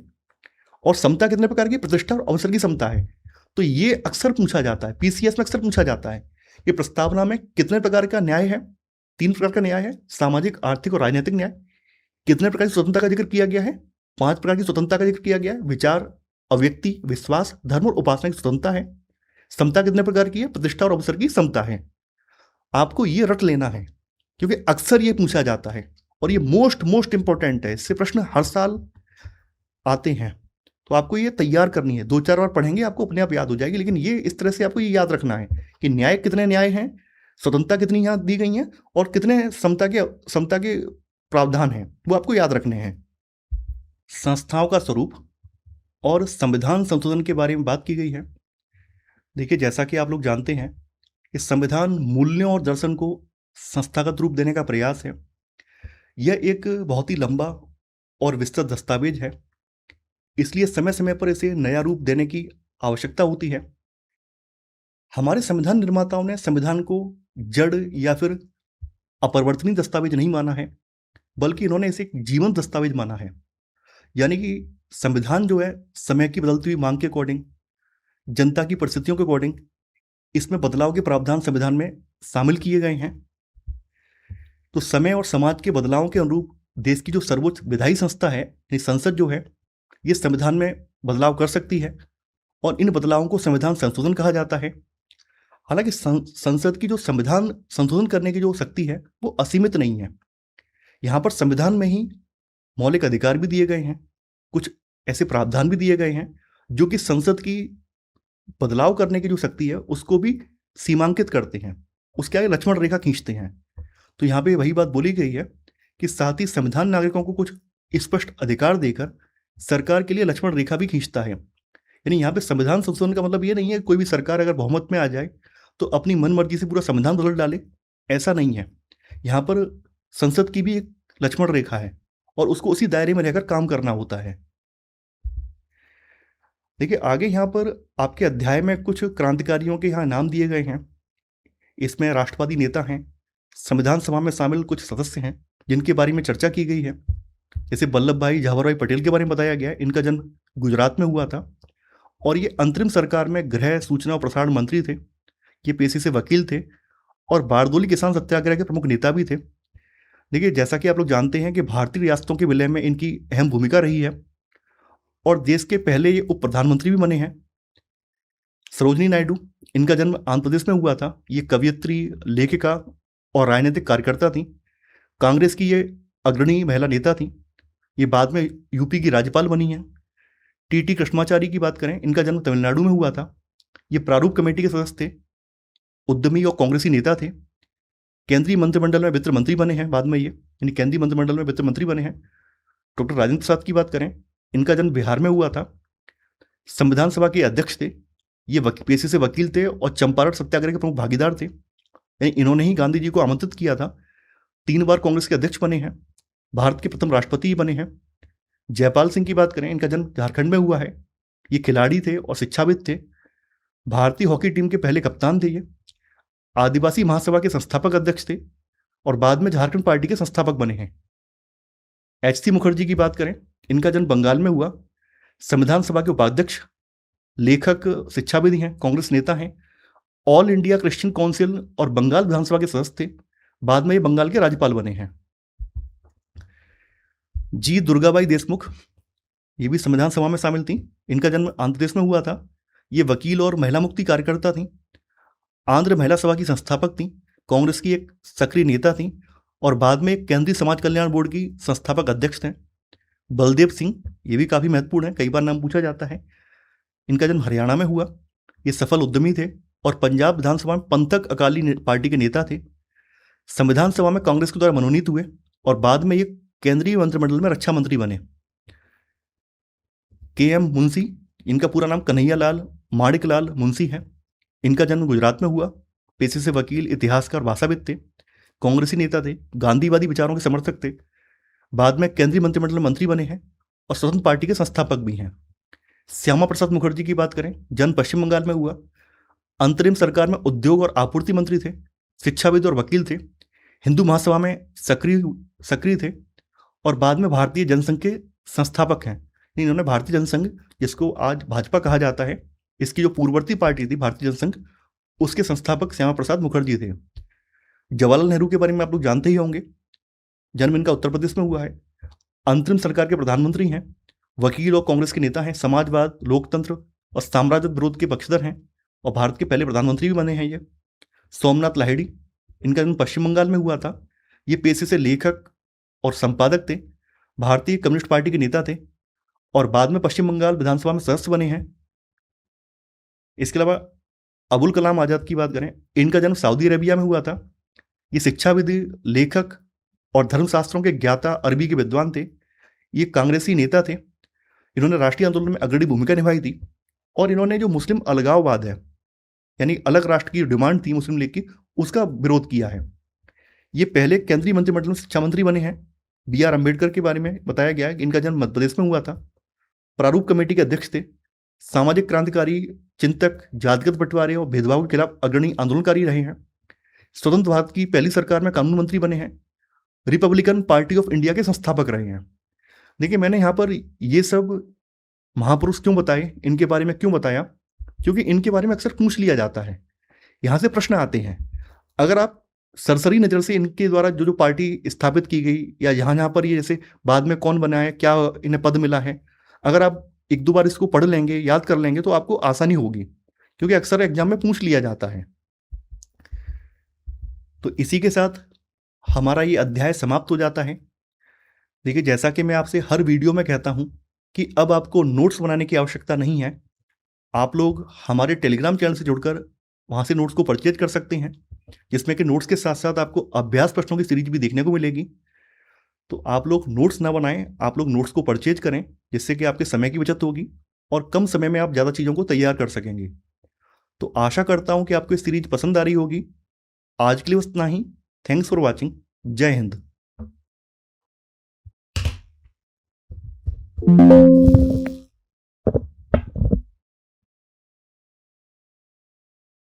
[SPEAKER 1] और समता कितने प्रकार की? प्रतिष्ठा और अवसर की समता है। तो ये अक्सर पूछा जाता है, पीसीएस में अक्सर पूछा जाता है कि प्रस्तावना में कितने प्रकार का न्याय है। 3 प्रकार का न्याय है, सामाजिक, आर्थिक और राजनीतिक न्याय। कितने प्रकार की स्वतंत्रता का जिक्र किया गया है? 5 प्रकार की स्वतंत्रता का जिक्र किया गया है। विचार, अभिव्यक्ति, विश्वास, धर्म और उपासना की स्वतंत्रता है। समता कितने प्रकार की है? प्रतिष्ठा और अवसर की समता है। आपको ये रट लेना है, क्योंकि अक्सर ये पूछा जाता है और ये मोस्ट इंपॉर्टेंट है। इससे प्रश्न हर साल आते हैं, तो आपको ये तैयार करनी है। 2-4 बार पढ़ेंगे आपको अपने आप याद हो जाएगी, लेकिन ये इस तरह से आपको ये याद रखना है कि न्याय कितने न्याय हैं, स्वतंत्रता कितनी यहाँ दी गई हैं, और कितने समता के प्रावधान हैं, वो आपको याद रखने हैं। संस्थाओं का स्वरूप और संविधान संशोधन के बारे में बात की गई है। देखिए, जैसा कि आप लोग जानते हैं कि संविधान मूल्यों और दर्शन को संस्थागत रूप देने का प्रयास है। यह एक बहुत ही लंबा और विस्तृत दस्तावेज है, इसलिए समय समय पर इसे नया रूप देने की आवश्यकता होती है। हमारे संविधान निर्माताओं ने संविधान को जड़ या फिर अपरिवर्तनीय दस्तावेज नहीं माना है, बल्कि इन्होंने इसे एक जीवंत दस्तावेज माना है। यानी कि संविधान जो है समय की बदलती हुई मांग के अकॉर्डिंग, जनता की परिस्थितियों के अकॉर्डिंग, इसमें बदलाव के प्रावधान संविधान में शामिल किए गए हैं। तो समय और समाज के बदलावों के अनुरूप देश की जो सर्वोच्च विधायी संस्था है, यानी संसद जो है, ये संविधान में बदलाव कर सकती है, और इन बदलावों को संविधान संशोधन कहा जाता है। हालांकि संसद की जो संविधान संशोधन करने की जो शक्ति है वो असीमित नहीं है। यहाँ पर संविधान में ही मौलिक अधिकार भी दिए गए हैं, कुछ ऐसे प्रावधान भी दिए गए हैं जो कि संसद की बदलाव करने की जो शक्ति है उसको भी सीमांकित करते हैं, उसके आगे लक्ष्मण रेखा खींचते हैं। तो यहाँ पे वही बात बोली गई है कि साथ ही संविधान नागरिकों को कुछ स्पष्ट अधिकार देकर सरकार के लिए लक्ष्मण रेखा भी खींचता है। यानी यहाँ पे संविधान संशोधन का मतलब ये नहीं है कोई भी सरकार अगर बहुमत में आ जाए तो अपनी मनमर्जी से पूरा संविधान बदल डाले, ऐसा नहीं है। यहाँ पर संसद की भी एक लक्ष्मण रेखा है और उसको उसी दायरे में रहकर काम करना होता है। देखिए, आगे यहाँ पर आपके अध्याय में कुछ क्रांतिकारियों के यहाँ नाम दिए गए हैं। इसमें राष्ट्रवादी नेता हैं, संविधान सभा में शामिल कुछ सदस्य हैं जिनके बारे में चर्चा की गई है। जैसे वल्लभ भाई झावरभाई पटेल के बारे में बताया गया है। इनका जन्म गुजरात में हुआ था और ये अंतरिम सरकार में गृह, सूचना और प्रसारण मंत्री थे। ये पेशे से वकील थे और बारदोली किसान सत्याग्रह के प्रमुख नेता भी थे। देखिए, जैसा कि आप लोग जानते हैं कि भारतीय रियासतों के विलय में इनकी अहम भूमिका रही है और देश के पहले ये उप प्रधानमंत्री भी बने हैं। सरोजिनी नायडू, इनका जन्म आंध्र प्रदेश में हुआ था। ये कवयित्री, लेखिका और राजनीतिक कार्यकर्ता थी। कांग्रेस की ये अग्रणी महिला नेता थी। ये बाद में यूपी की राज्यपाल बनी हैं। टी कृष्णाचारी की बात करें, इनका जन्म तमिलनाडु में हुआ था। ये प्रारूप कमेटी के सदस्य थे, उद्यमी और कांग्रेसी नेता थे। केंद्रीय मंत्रिमंडल में वित्त मंत्री बने हैं बाद में, ये यानी केंद्रीय मंत्रिमंडल में वित्त मंत्री बने हैं। डॉक्टर राजेंद्र प्रसाद की बात करें, इनका जन्म बिहार में हुआ था। संविधान सभा के अध्यक्ष थे। ये पेशे से वकील थे और चंपारण सत्याग्रह के प्रमुख भागीदार थे। यानी इन्होंने ही गांधी जी को आमंत्रित किया था। 3 बार कांग्रेस के अध्यक्ष बने हैं। भारत के प्रथम राष्ट्रपति बने हैं। जयपाल सिंह की बात करें, इनका जन्म झारखंड में हुआ है। ये खिलाड़ी थे और शिक्षाविद थे। भारतीय हॉकी टीम के पहले कप्तान थे ये। आदिवासी महासभा के संस्थापक अध्यक्ष थे और बाद में झारखंड पार्टी के संस्थापक बने हैं। एच.सी. मुखर्जी की बात करें, इनका जन्म बंगाल में हुआ। संविधान सभा के उपाध्यक्ष, लेखक, शिक्षाविद हैं, कांग्रेस नेता हैं। ऑल इंडिया क्रिश्चियन काउंसिल और बंगाल विधानसभा के सदस्य थे। बाद में ये बंगाल के राज्यपाल बने हैं। जी दुर्गाबाई देशमुख, ये भी संविधान सभा में शामिल थी। इनका जन्म आंध्र प्रदेश में हुआ था। ये वकील और महिला मुक्ति कार्यकर्ता थी। आंध्र महिला सभा की संस्थापक थी। कांग्रेस की एक सक्रिय नेता थी और बाद में केंद्रीय समाज कल्याण बोर्ड की संस्थापक अध्यक्ष थे। बलदेव सिंह, ये भी काफी महत्वपूर्ण है, कई बार नाम पूछा जाता है। इनका जन्म हरियाणा में हुआ। ये सफल उद्यमी थे और पंजाब विधानसभा में पंथक अकाली पार्टी के नेता थे। संविधान सभा में कांग्रेस के द्वारा मनोनीत हुए और बाद में ये केंद्रीय मंत्रिमंडल में रक्षा मंत्री बने। के.एम. मुंशी, इनका पूरा नाम कन्हैयालाल माणिकलाल मुंशी है। इनका जन्म गुजरात में हुआ। पेशे से वकील, इतिहासकार, भाषाविद थे। कांग्रेसी नेता थे, गांधीवादी विचारों के समर्थक थे। बाद में केंद्रीय मंत्रिमंडल में मंत्री बने हैं और स्वतंत्र पार्टी के संस्थापक भी हैं। श्यामा प्रसाद मुखर्जी की बात करें, जन्म पश्चिम बंगाल में हुआ। अंतरिम सरकार में उद्योग और आपूर्ति मंत्री थे। शिक्षाविद और वकील थे। हिंदू महासभा में सक्रिय थे और बाद में भारतीय जनसंघ के संस्थापक हैं। इन्होंने भारतीय जनसंघ, जिसको आज भाजपा कहा जाता है, इसकी जो पूर्ववर्ती पार्टी थी भारतीय जनसंघ, उसके संस्थापक श्यामा प्रसाद मुखर्जी थे। जवाहरलाल नेहरू के बारे में आप लोग जानते ही होंगे। जन्म इनका उत्तर प्रदेश में हुआ है। अंतरिम सरकार के प्रधानमंत्री हैं। वकील और कांग्रेस के नेता हैं। समाजवाद, लोकतंत्र और साम्राज्य विरोध के पक्षधर हैं और भारत के पहले प्रधानमंत्री भी बने हैं ये। सोमनाथ लाहिड़ी, इनका जन्म पश्चिम बंगाल में हुआ था। ये पेशे से लेखक और संपादक थे। भारतीय कम्युनिस्ट पार्टी के नेता थे और बाद में पश्चिम बंगाल विधानसभा में सदस्य बने हैं। इसके अलावा अबुल कलाम आजाद की बात करें, इनका जन्म सऊदी अरेबिया में हुआ था। ये शिक्षाविद, लेखक और धर्मशास्त्रों के ज्ञाता, अरबी के विद्वान थे। ये कांग्रेसी नेता थे। इन्होंने राष्ट्रीय आंदोलन में अग्रणी भूमिका निभाई थी और इन्होंने जो मुस्लिम अलगाववाद है, यानी अलग राष्ट्र की डिमांड थी मुस्लिम लीग की, उसका विरोध किया है। ये पहले केंद्रीय मंत्रिमंडल में शिक्षा मंत्री बने हैं। B.R. अम्बेडकर के बारे में बताया गया है कि इनका जन्म मध्य प्रदेश में हुआ था। प्रारूप कमेटी के अध्यक्ष थे। सामाजिक क्रांतिकारी, चिंतक, जातिगत बंटवारे और भेदभाव के खिलाफ अग्रणी आंदोलनकारी रहे हैं। स्वतंत्र भारत की पहली सरकार में कानून मंत्री बने हैं। रिपब्लिकन पार्टी ऑफ इंडिया के संस्थापक रहे हैं। देखिए, मैंने यहाँ पर ये सब महापुरुष क्यों बताए, इनके बारे में क्यों बताया, क्योंकि इनके बारे में अक्सर पूछ लिया जाता है। यहाँ से प्रश्न आते हैं। अगर आप सरसरी नज़र से इनके द्वारा जो पार्टी स्थापित की गई या यहाँ पर ये जैसे बाद में कौन बना है, क्या इन्हें पद मिला है, अगर आप 1-2 बार इसको पढ़ लेंगे, याद कर लेंगे, तो आपको आसानी होगी, क्योंकि अक्सर एग्जाम में पूछ लिया जाता है। तो इसी के साथ हमारा ये अध्याय समाप्त हो जाता है। देखिए, जैसा कि मैं आपसे हर वीडियो में कहता हूँ कि अब आपको नोट्स बनाने की आवश्यकता नहीं है। आप लोग हमारे टेलीग्राम चैनल से जुड़कर वहाँ से नोट्स को परचेज कर सकते हैं, जिसमें कि नोट्स के साथ साथ आपको अभ्यास प्रश्नों की सीरीज भी देखने को मिलेगी। तो आप लोग नोट्स ना बनाएं, आप लोग नोट्स को परचेज करें, जिससे कि आपके समय की बचत होगी और कम समय में आप ज़्यादा चीज़ों को तैयार कर सकेंगे। तो आशा करता हूँ कि आपको ये सीरीज पसंद आ रही होगी। आज के लिए उतना ही। Thanks for watching. जय हिंद।